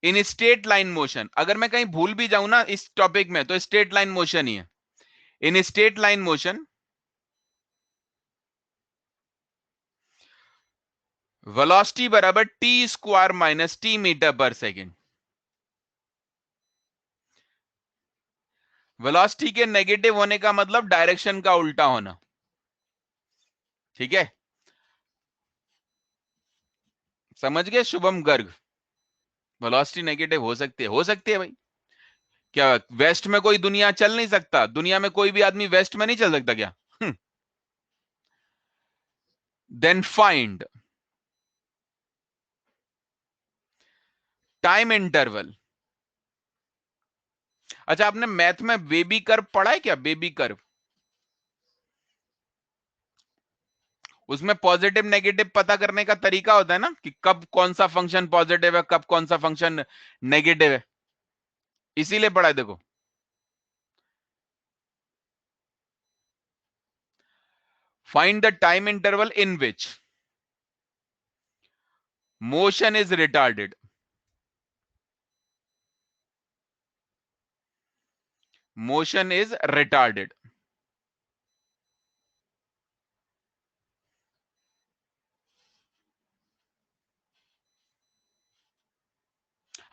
in straight line motion, अगर मैं कहीं भूल भी जाऊं ना इस टॉपिक में, तो स्ट्रेट लाइन मोशन ही है। In straight line motion velocity बराबर T square minus T metre पर सेकेंड। वेलोसिटी के नेगेटिव होने का मतलब डायरेक्शन का उल्टा होना, ठीक है? समझ गए शुभम गर्ग? वेलोसिटी नेगेटिव हो सकती है भाई। क्या वेस्ट में कोई दुनिया चल नहीं सकता? दुनिया में कोई भी आदमी वेस्ट में नहीं चल सकता क्या? Then find time interval. अच्छा, आपने मैथ में बेबी कर्व पढ़ा है क्या? बेबी कर्व, उसमें पॉजिटिव नेगेटिव पता करने का तरीका होता है ना, कि कब कौन सा फंक्शन पॉजिटिव है, कब कौन सा फंक्शन नेगेटिव है। इसीलिए पढ़ा है, देखो। Find the time interval in which motion is retarded. Motion is retarded.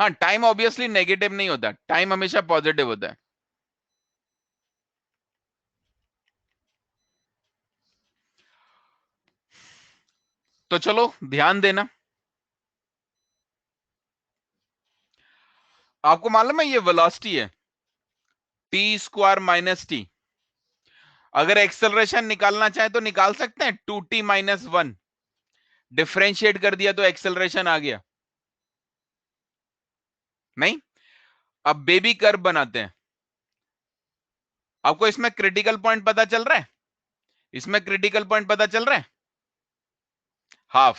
हाँ, टाइम ऑब्वियसली नेगेटिव नहीं होता, टाइम हमेशा पॉजिटिव होता है। तो चलो ध्यान देना, आपको मालूम है ये वेलोसिटी है टी स्क्वायर माइनस टी। अगर एक्सेलरेशन निकालना चाहे तो निकाल सकते हैं, 2t माइनस 1 डिफरेंशिएट कर दिया तो एक्सेलरेशन आ गया। नहीं, अब बेबी कर्व बनाते हैं। आपको इसमें क्रिटिकल पॉइंट पता चल रहा है, इसमें क्रिटिकल पॉइंट पता चल रहा है, हाफ।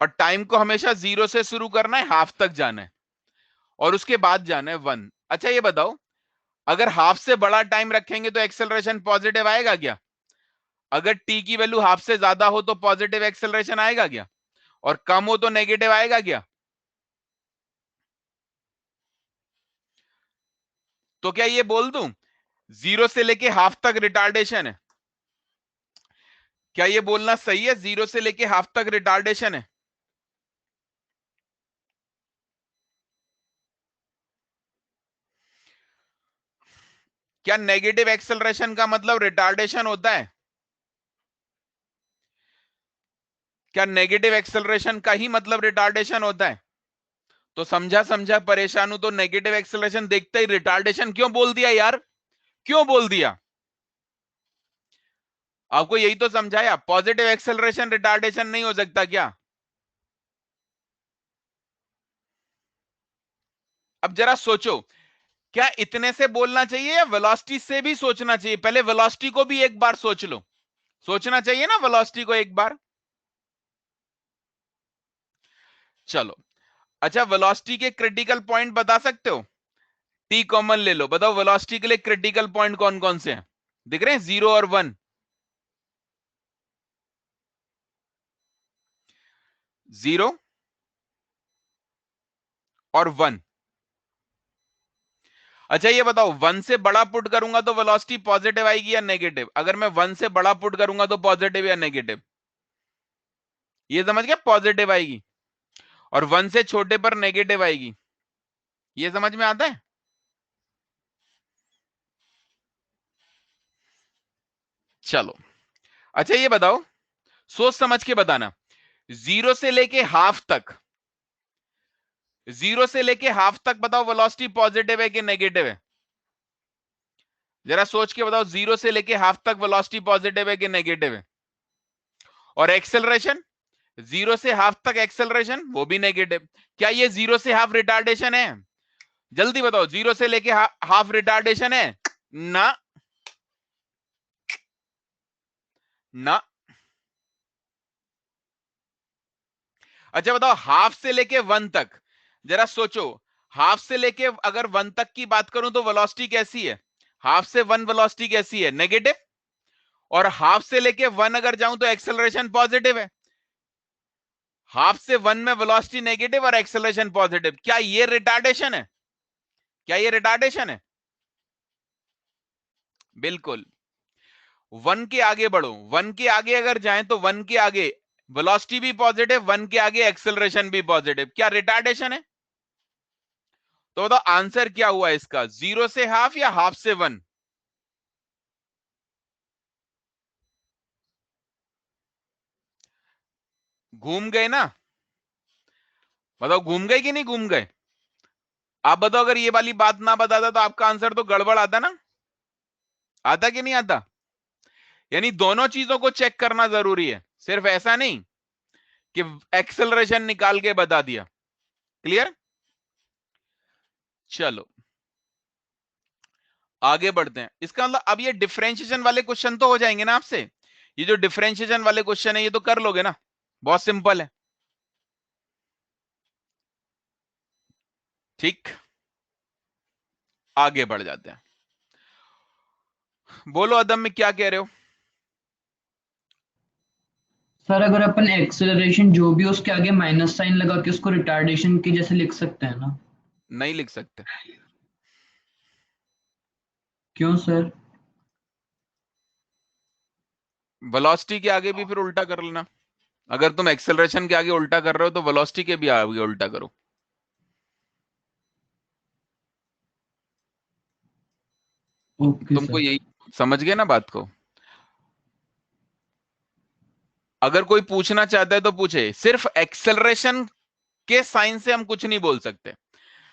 और टाइम को हमेशा 0 से शुरू करना है, हाफ तक जाना है और उसके बाद जाना है 1। अच्छा ये बताओ, अगर हाफ से बड़ा टाइम रखेंगे तो एक्सेलरेशन पॉजिटिव आएगा क्या? अगर टी की वैल्यू हाफ से ज्यादा हो तो पॉजिटिव एक्सेलरेशन आएगा क्या? और कम हो तो नेगेटिव आएगा क्या? तो क्या ये बोल दूं 0 से लेके हाफ तक रिटार्डेशन है? क्या ये बोलना सही है 0 से लेके हाफ तक रिटार्डेशन है? क्या नेगेटिव एक्सेलरेशन का मतलब रिटार्डेशन होता है? क्या नेगेटिव एक्सेलरेशन का ही मतलब रिटार्डेशन होता है? तो समझा समझा परेशान हूं, तो नेगेटिव एक्सेलरेशन देखते ही रिटार्डेशन क्यों बोल दिया यार, क्यों बोल दिया? आपको यही तो समझाया, पॉजिटिव एक्सेलरेशन रिटार्डेशन नहीं हो सकता क्या? अब जरा सोचो, क्या इतने से बोलना चाहिए या वेलोसिटी से भी सोचना चाहिए? पहले वेलोसिटी को भी एक बार सोच लो, सोचना चाहिए ना वेलोसिटी को एक बार। चलो अच्छा, वेलोसिटी के क्रिटिकल पॉइंट बता सकते हो? टी कॉमन ले लो, बताओ वेलोसिटी के लिए क्रिटिकल पॉइंट कौन कौन से हैं? दिख रहे हैं 0 और 1। 0 और 1। अच्छा ये बताओ, 1 से बड़ा पुट करूंगा तो वेलोसिटी पॉजिटिव आएगी या नेगेटिव? अगर मैं 1 से बड़ा पुट करूंगा तो पॉजिटिव या नेगेटिव? ये समझ गया, पॉजिटिव आएगी। और 1 से छोटे पर नेगेटिव आएगी, ये समझ में आता है? चलो अच्छा ये बताओ, सोच समझ के बताना, 0 से लेके हाफ तक, 0 से लेके हाफ तक बताओ वेलोसिटी पॉजिटिव है कि नेगेटिव है? जरा सोच के बताओ, 0 से लेके हाफ तक वेलोसिटी पॉजिटिव है कि नेगेटिव है? और एक्सेलरेशन 0 से हाफ तक एक्सेलरेशन वो भी नेगेटिव। क्या ये 0 से हाफ रिटार्डेशन है? जल्दी बताओ, 0 से लेके हाफ रिटार्डेशन है ना? ना। अच्छा बताओ, हाफ से लेके 1 तक, जरा सोचो, हाफ से लेके अगर 1 तक की बात करूं तो वेलोसिटी कैसी है? हाफ से 1 वेलोसिटी कैसी है? नेगेटिव। और हाफ से लेके 1 अगर जाऊं तो एक्सेलरेशन पॉजिटिव है। हाफ से 1 में वेलोसिटी नेगेटिव और एक्सेलरेशन पॉजिटिव, क्या ये रिटार्डेशन है? क्या ये रिटार्डेशन है? बिल्कुल। 1 के आगे बढ़ो, 1 के आगे अगर जाएं तो 1 के आगे वेलोसिटी भी पॉजिटिव, 1 के आगे एक्सेलरेशन भी पॉजिटिव, क्या रिटार्डेशन है? तो बताओ आंसर क्या हुआ इसका, 0 से हाफ या हाफ से 1? घूम गए ना? बताओ घूम गए कि नहीं घूम गए? आप बताओ, अगर ये वाली बात ना बताता तो आपका आंसर तो गड़बड़ आता ना? आता कि नहीं आता? यानी दोनों चीजों को चेक करना जरूरी है, सिर्फ ऐसा नहीं कि एक्सेलरेशन निकाल के बता दिया। क्लियर? चलो आगे बढ़ते हैं। इसका मतलब अब ये डिफरेंशिएशन वाले क्वेश्चन तो हो जाएंगे ना आपसे? ये जो डिफरेंशिएशन वाले क्वेश्चन है ये तो कर लोगे ना? बहुत सिंपल है। ठीक, आगे बढ़ जाते हैं। बोलो अदम में क्या कह रहे हो? सर अगर अपन एक्सेलरेशन जो भी उसके आगे माइनस साइन लगा के उसको रिटार्डेशन के जैसे लिख सकते हैं ना? नहीं लिख सकते। क्यों सर? वेलोसिटी के आगे भी फिर उल्टा कर लेना, अगर तुम एक्सेलरेशन के आगे उल्टा कर रहे हो तो वेलोसिटी के भी आगे उल्टा करो। ओके तुमको सर। यही समझ गए ना बात को? अगर कोई पूछना चाहता है तो पूछे। सिर्फ एक्सेलरेशन के साइन से हम कुछ नहीं बोल सकते,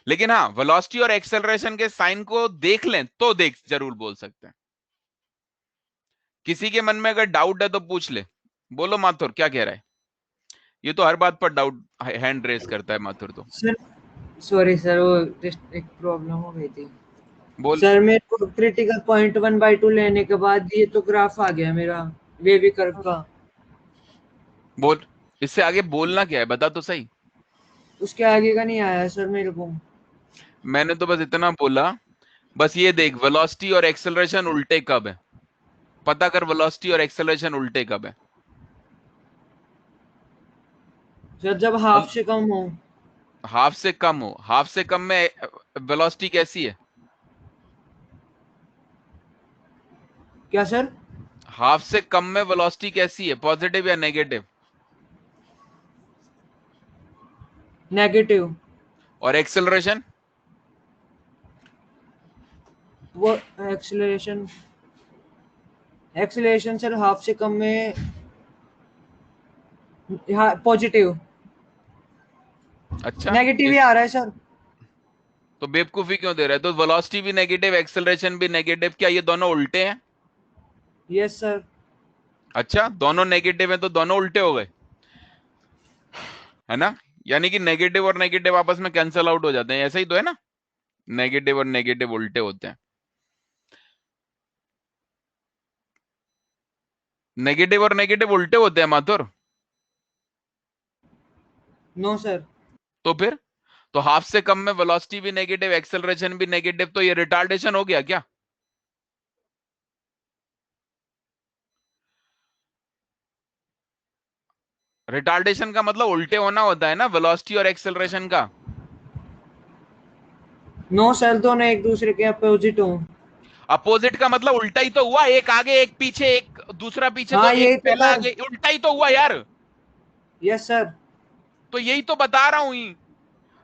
लेकिन हाँ वेलोसिटी और एक्सेलरेशन के साइन को देख लें तो देख जरूर बोल सकते हैं। किसी के मन में अगर डाउट है तो पूछ ले। बोलो माथुर, क्या कह रहा है? ये तो हर बात पर डाउट हैंड रेस करता है माथुर तो। सर सॉरी सर, वो just एक प्रॉब्लम हो गई थी बोल सर। मेरे को क्रिटिकल पॉइंट 1/2 लेने के बाद ये तो ग्राफ आ गया मेरा वेवी कर्व का। बोल, इससे आगे बोलना क्या है बता तो सही। उसके आगे का नहीं आया सर मेरे को। मैंने तो बस इतना बोला, बस ये देख वेलोसिटी और एक्सेलरेशन उल्टे कब है, पता कर वेलोसिटी और एक्सेलरेशन उल्टे कब है। सर जब हाफ से कम हो। हाफ से कम हो, हाफ से कम में वेलोसिटी कैसी है? क्या सर? हाफ से कम में वेलोसिटी कैसी है, पॉजिटिव या नेगेटिव? नेगेटिव। और एक्सेलरेशन? वो एक्सेलरेशन एक्सेलरेशन सर हाफ से कम में पॉजिटिव। अच्छा, नेगेटिव ही आ रहा है सर। तो बेवकूफी क्यों दे रहा है? तो वेलोसिटी भी नेगेटिव, एक्सेलरेशन भी नेगेटिव, क्या ये दोनों उल्टे हैं? Yes sir. अच्छा, दोनों नेगेटिव है तो दोनों उल्टे हो गए, है ना? यानी कि नेगेटिव और नेगेटिव आपस में कैंसल आउट हो जाते हैं, ऐसा ही तो है ना? नेगेटिव और नेगेटिव उल्टे होते हैं। नेगेटिव और नेगेटिव उल्टे होते हैं माथुर? No sir. तो फिर तो हाफ से कम में वेलोसिटी भी नेगेटिव, एक्सेलरेशन भी नेगेटिव, तो ये रिटार्डेशन हो गया क्या? रिटार्डेशन का मतलब उल्टे होना होता है ना वेलोसिटी और एक्सेलरेशन का। नो सर, दोनों एक दूसरे के अपोजिट हो। अपोजिट का मतलब उल्टा ही तो हुआ, एक आगे एक पीछे, एक दूसरा पीछे, तो हाँ एक यही तो पहला सर। आगे, उल्टा ही तो हुआ यार। Yes sir. तो यही तो बता रहा हूं ही।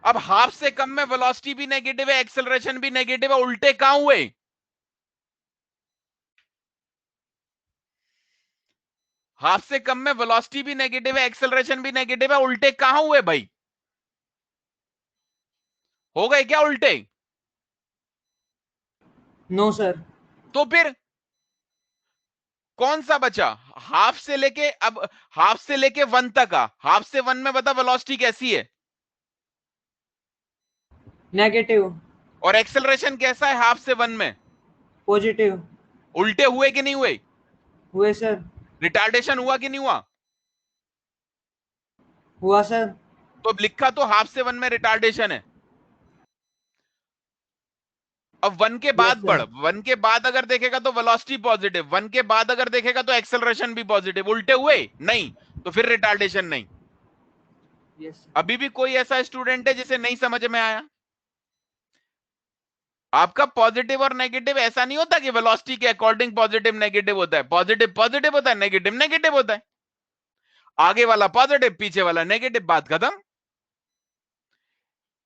अब हाफ से कम में वेलोसिटी भी नेगेटिव है, एक्सेलरेशन भी नेगेटिव है, उल्टे कहां हुए? हाफ से कम में वेलोसिटी भी नेगेटिव है, एक्सेलरेशन भी नेगेटिव है, उल्टे कहां हुए भाई? हो गए क्या उल्टे? No sir. तो फिर कौन सा बचा? हाफ से लेके, अब हाफ से लेके 1 तक का, हाफ से 1 में बता वेलोसिटी कैसी है? नेगेटिव। और एक्सेलरेशन कैसा है हाफ से 1 में? पॉजिटिव। उल्टे हुए कि नहीं हुए? हुए सर। रिटार्डेशन हुआ कि नहीं हुआ? हुआ सर। तो लिखा तो हाफ से 1 में रिटार्डेशन है। अब 1 के बाद यस बढ़, सर। 1 के बाद अगर देखेगा तो वेलोसिटी पॉजिटिव, 1 के बाद अगर देखेगा तो एक्सेलरेशन भी पॉजिटिव, उल्टे हुए नहीं, तो फिर रिटार्डेशन नहीं। Yes sir. अभी भी कोई ऐसा स्टूडेंट है जिसे नहीं समझ में आया? आपका पॉजिटिव और नेगेटिव ऐसा नहीं होता कि वेलोसिटी के अकॉर्डिंग पॉजिटिव नेगेटिव होता है, पॉजिटिव पॉजिटिव होता है, नेगेटिव नेगेटिव होता है। आगे वाला पॉजिटिव, पीछे वाला नेगेटिव, बात खत्म।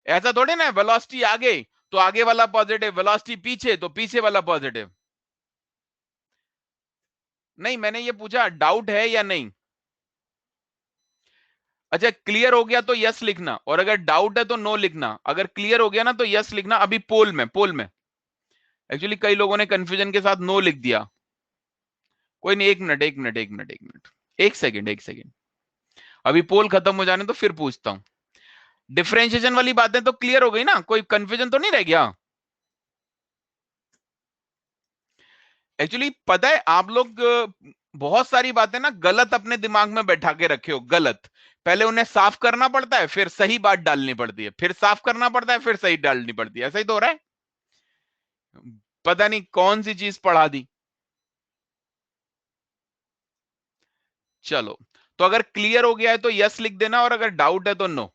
ऐसा थोड़ी ना, वेलोसिटी आगे तो आगे वाला पॉजिटिव, वेलोसिटी पीछे तो पीछे वाला पॉजिटिव। नहीं, मैंने ये पूछा डाउट है या नहीं। अच्छा, क्लियर हो गया तो यस लिखना, और अगर डाउट है तो नो लिखना। अगर क्लियर हो गया ना तो यस लिखना। अभी पोल में एक्चुअली कई लोगों ने कंफ्यूजन के साथ नो लिख दिया। कोई नहीं, एक सेकेंड, अभी पोल खत्म हो जाने तो फिर पूछता हूं। डिफरेंशिएशन वाली बातें तो क्लियर हो गई ना, कोई कंफ्यूजन तो नहीं रह गया? एक्चुअली पता है आप लोग बहुत सारी बातें ना गलत अपने दिमाग में बैठा के रखे हो, गलत। पहले उन्हें साफ करना पड़ता है, फिर सही बात डालनी पड़ती है, फिर साफ करना पड़ता है, फिर सही डालनी पड़ती है। ऐसा ही तो हो रहा है, पता नहीं कौन सी चीज पढ़ा दी। चलो, तो अगर क्लियर हो गया है तो यस लिख देना, और अगर डाउट है तो नो।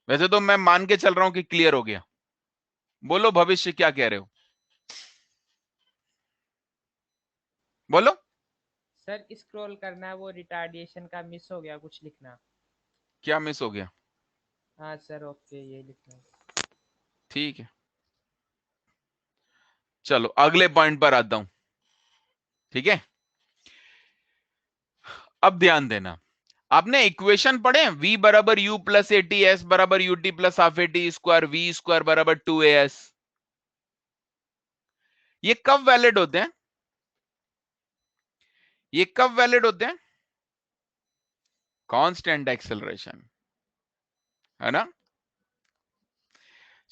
वैसे तो मैं मान के चल रहा हूं कि क्लियर हो गया। बोलो भविष्य, क्या कह रहे हो? बोलो। सर स्क्रॉल करना है, वो रिटार्डेशन का मिस हो गया कुछ लिखना। क्या मिस हो गया? हाँ सर ओके, ये लिखना है। ठीक है, चलो अगले पॉइंट पर आता हूं। ठीक है, अब ध्यान देना, आपने इक्वेशन पढ़े हैं, v बराबर u plus A T, S बराबर U T plus half A T square, V square बराबर 2as। ये कब वैलिड होते हैं? ये कब वैलिड होते हैं? कांस्टेंट एक्सेलरेशन, है ना।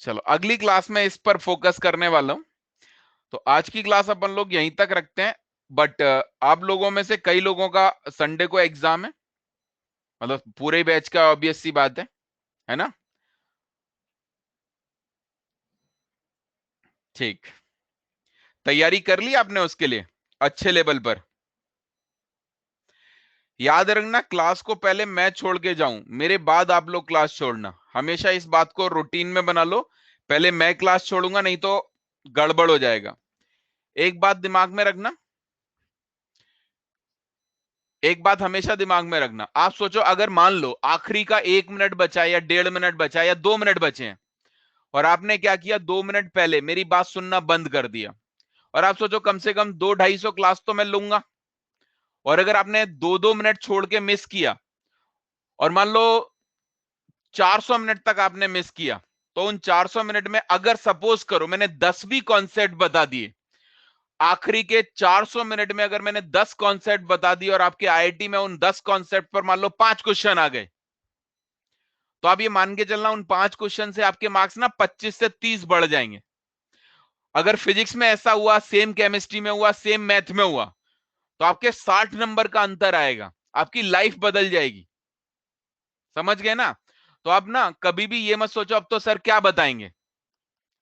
चलो अगली क्लास में इस पर फोकस करने वाला हूं, तो आज की क्लास अपन लोग यहीं तक रखते हैं। बट आप लोगों में से कई लोगों का संडे को एग्जाम है, मतलब पूरे बैच का, ऑब्वियस सी बात है ना। ठीक, तैयारी कर ली आपने उसके लिए अच्छे लेवल पर? याद रखना, क्लास को पहले मैं छोड़ के जाऊं, मेरे बाद आप लोग क्लास छोड़ना। हमेशा इस बात को रूटीन में बना लो, पहले मैं क्लास छोड़ूंगा, नहीं तो गड़बड़ हो जाएगा। एक बात दिमाग में रखना, एक बात हमेशा दिमाग में रखना। आप सोचो, अगर मान लो आखिरी का 1 मिनट बचा है, या 1.5 मिनट बचा है, या 2 मिनट बचे हैं, और आपने क्या किया, 2 मिनट पहले मेरी बात सुनना बंद कर दिया, और आप सोचो कम से कम 200-250 क्लास तो मैं लूंगा, और अगर आपने 2-2 मिनट छोड़ के मिस किया, और मान लो 400 मिनट तक आपने मिस किया, तो उन 400 मिनट में अगर सपोज करो मैंने 10 भी कॉन्सेप्ट बता दिए, आखिरी के 400 मिनट में अगर मैंने 10 कॉन्सेप्ट बता दिए, और आपके आईआईटी में उन 10 कॉन्सेप्ट पर मान लो 5 क्वेश्चन आ गए, तो आप ये मान के चलना उन 5 क्वेश्चन से आपके मार्क्स ना 25 से 30 बढ़ जाएंगे। अगर फिजिक्स में ऐसा हुआ, सेम केमिस्ट्री में हुआ, सेम मैथ में हुआ, तो आपके 60 नंबर का अंतर आएगा, आपकी लाइफ बदल जाएगी। समझ गए ना। तो आप ना कभी भी ये मत सोचो अब तो सर क्या बताएंगे,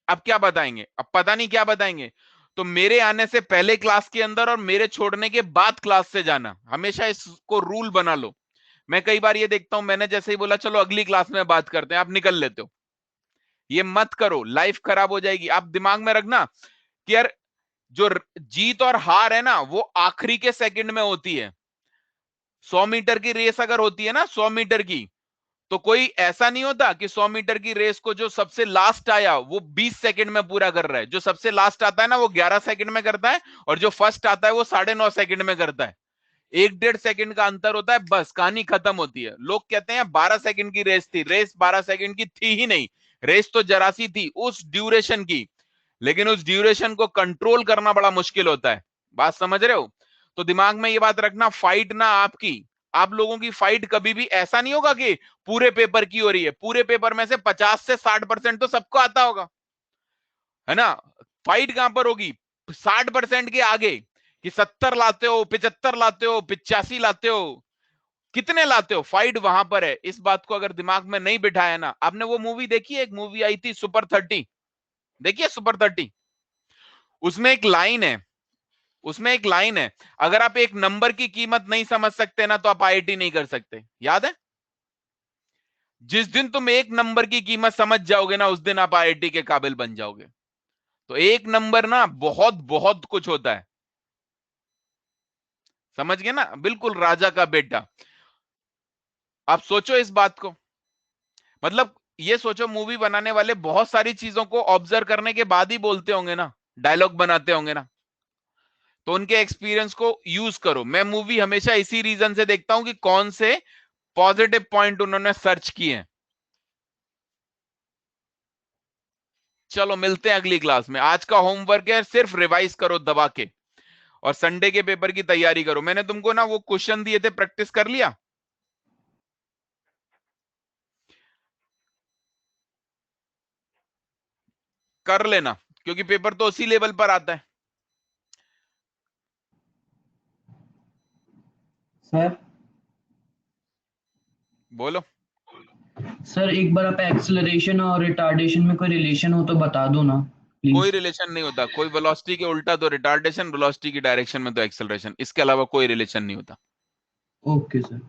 अब क्या बताएंगे, अब पता नहीं क्या बताएंगे, तो मेरे आने से पहले क्लास के अंदर और मेरे छोड़ने के बाद क्लास से जाना, हमेशा इसको रूल बना लो। मैं कई बार ये देखता हूं, मैंने जैसे ही बोला चलो अगली क्लास में बात करते हैं, आप निकल लेते हो। ये मत करो, लाइफ खराब हो जाएगी। आप दिमाग में रखना कि यार जो जीत और हार है ना, वो आखिरी के सेकंड में होती है। 100 मीटर की रेस अगर होती है ना, 100 मीटर की, तो कोई ऐसा नहीं होता कि 100 मीटर की रेस को जो सबसे लास्ट आया वो 20 सेकंड में पूरा कर रहा है। जो सबसे लास्ट आता है ना वो 11 सेकंड में करता है, और जो फर्स्ट आता है वो 9.5 सेकंड में करता है। 1-1.5 सेकंड का अंतर होता है, बस कहानी खत्म होती है। लोग कहते हैं 12 सेकंड की रेस थी, रेस 12 सेकंड की थी ही नहीं, रेस तो जरा सी थी उस ड्यूरेशन की, लेकिन उस ड्यूरेशन को कंट्रोल करना बड़ा मुश्किल होता है। बात समझ रहे हो। तो दिमाग में ये बात रखना, फाइट ना आपकी, आप लोगों की फाइट कभी भी ऐसा नहीं होगा कि पूरे पेपर की हो रही है। पूरे पेपर में से 50 से 60% तो सबको आता होगा, है ना। फाइट कहां पर होगी, 60% के आगे, कि 70 लाते हो, 75 लाते हो, 85 लाते हो, कितने लाते हो, फाइट वहां पर है। इस बात को अगर दिमाग में नहीं बिठाया ना, आपने वो मूवी देखी है, एक मूवी आई थी सुपर 30, देखिए सुपर 30, उसमें एक लाइन है, उसमें एक लाइन है, अगर आप एक नंबर की कीमत नहीं समझ सकते ना, तो आप आईआईटी नहीं कर सकते। याद है, जिस दिन तुम एक नंबर की कीमत समझ जाओगे ना, उस दिन आप आईआईटी के काबिल बन जाओगे। तो एक नंबर ना बहुत बहुत कुछ होता है, समझ गए ना, बिल्कुल राजा का बेटा। आप सोचो इस बात को, मतलब ये सोचो, मूवी बनाने वाले बहुत सारी चीजों को ऑब्जर्व करने के बाद ही बोलते होंगे ना, डायलॉग बनाते होंगे ना, तो उनके एक्सपीरियंस को यूज करो। मैं मूवी हमेशा इसी रीजन से देखता हूं कि कौन से पॉजिटिव पॉइंट उन्होंने सर्च किए हैं। चलो मिलते हैं अगली क्लास में। आज का होमवर्क है सिर्फ रिवाइज करो दबा के, और संडे के पेपर की तैयारी करो। मैंने तुमको ना वो क्वेश्चन दिए थे, प्रैक्टिस कर लिया? कर लेना, क्योंकि पेपर तो उसी लेवल पर आता है। सर बोलो। सर एक बार आप एक्सेलरेशन और रिटार्डेशन में कोई रिलेशन हो तो बता दो ना कोई प्लीज। रिलेशन नहीं होता, कोई वेलोसिटी के उल्टा तो रिटार्डेशन, वेलोसिटी की डायरेक्शन में तो एक्सेलरेशन, इसके अलावा कोई रिलेशन नहीं होता। Okay sir.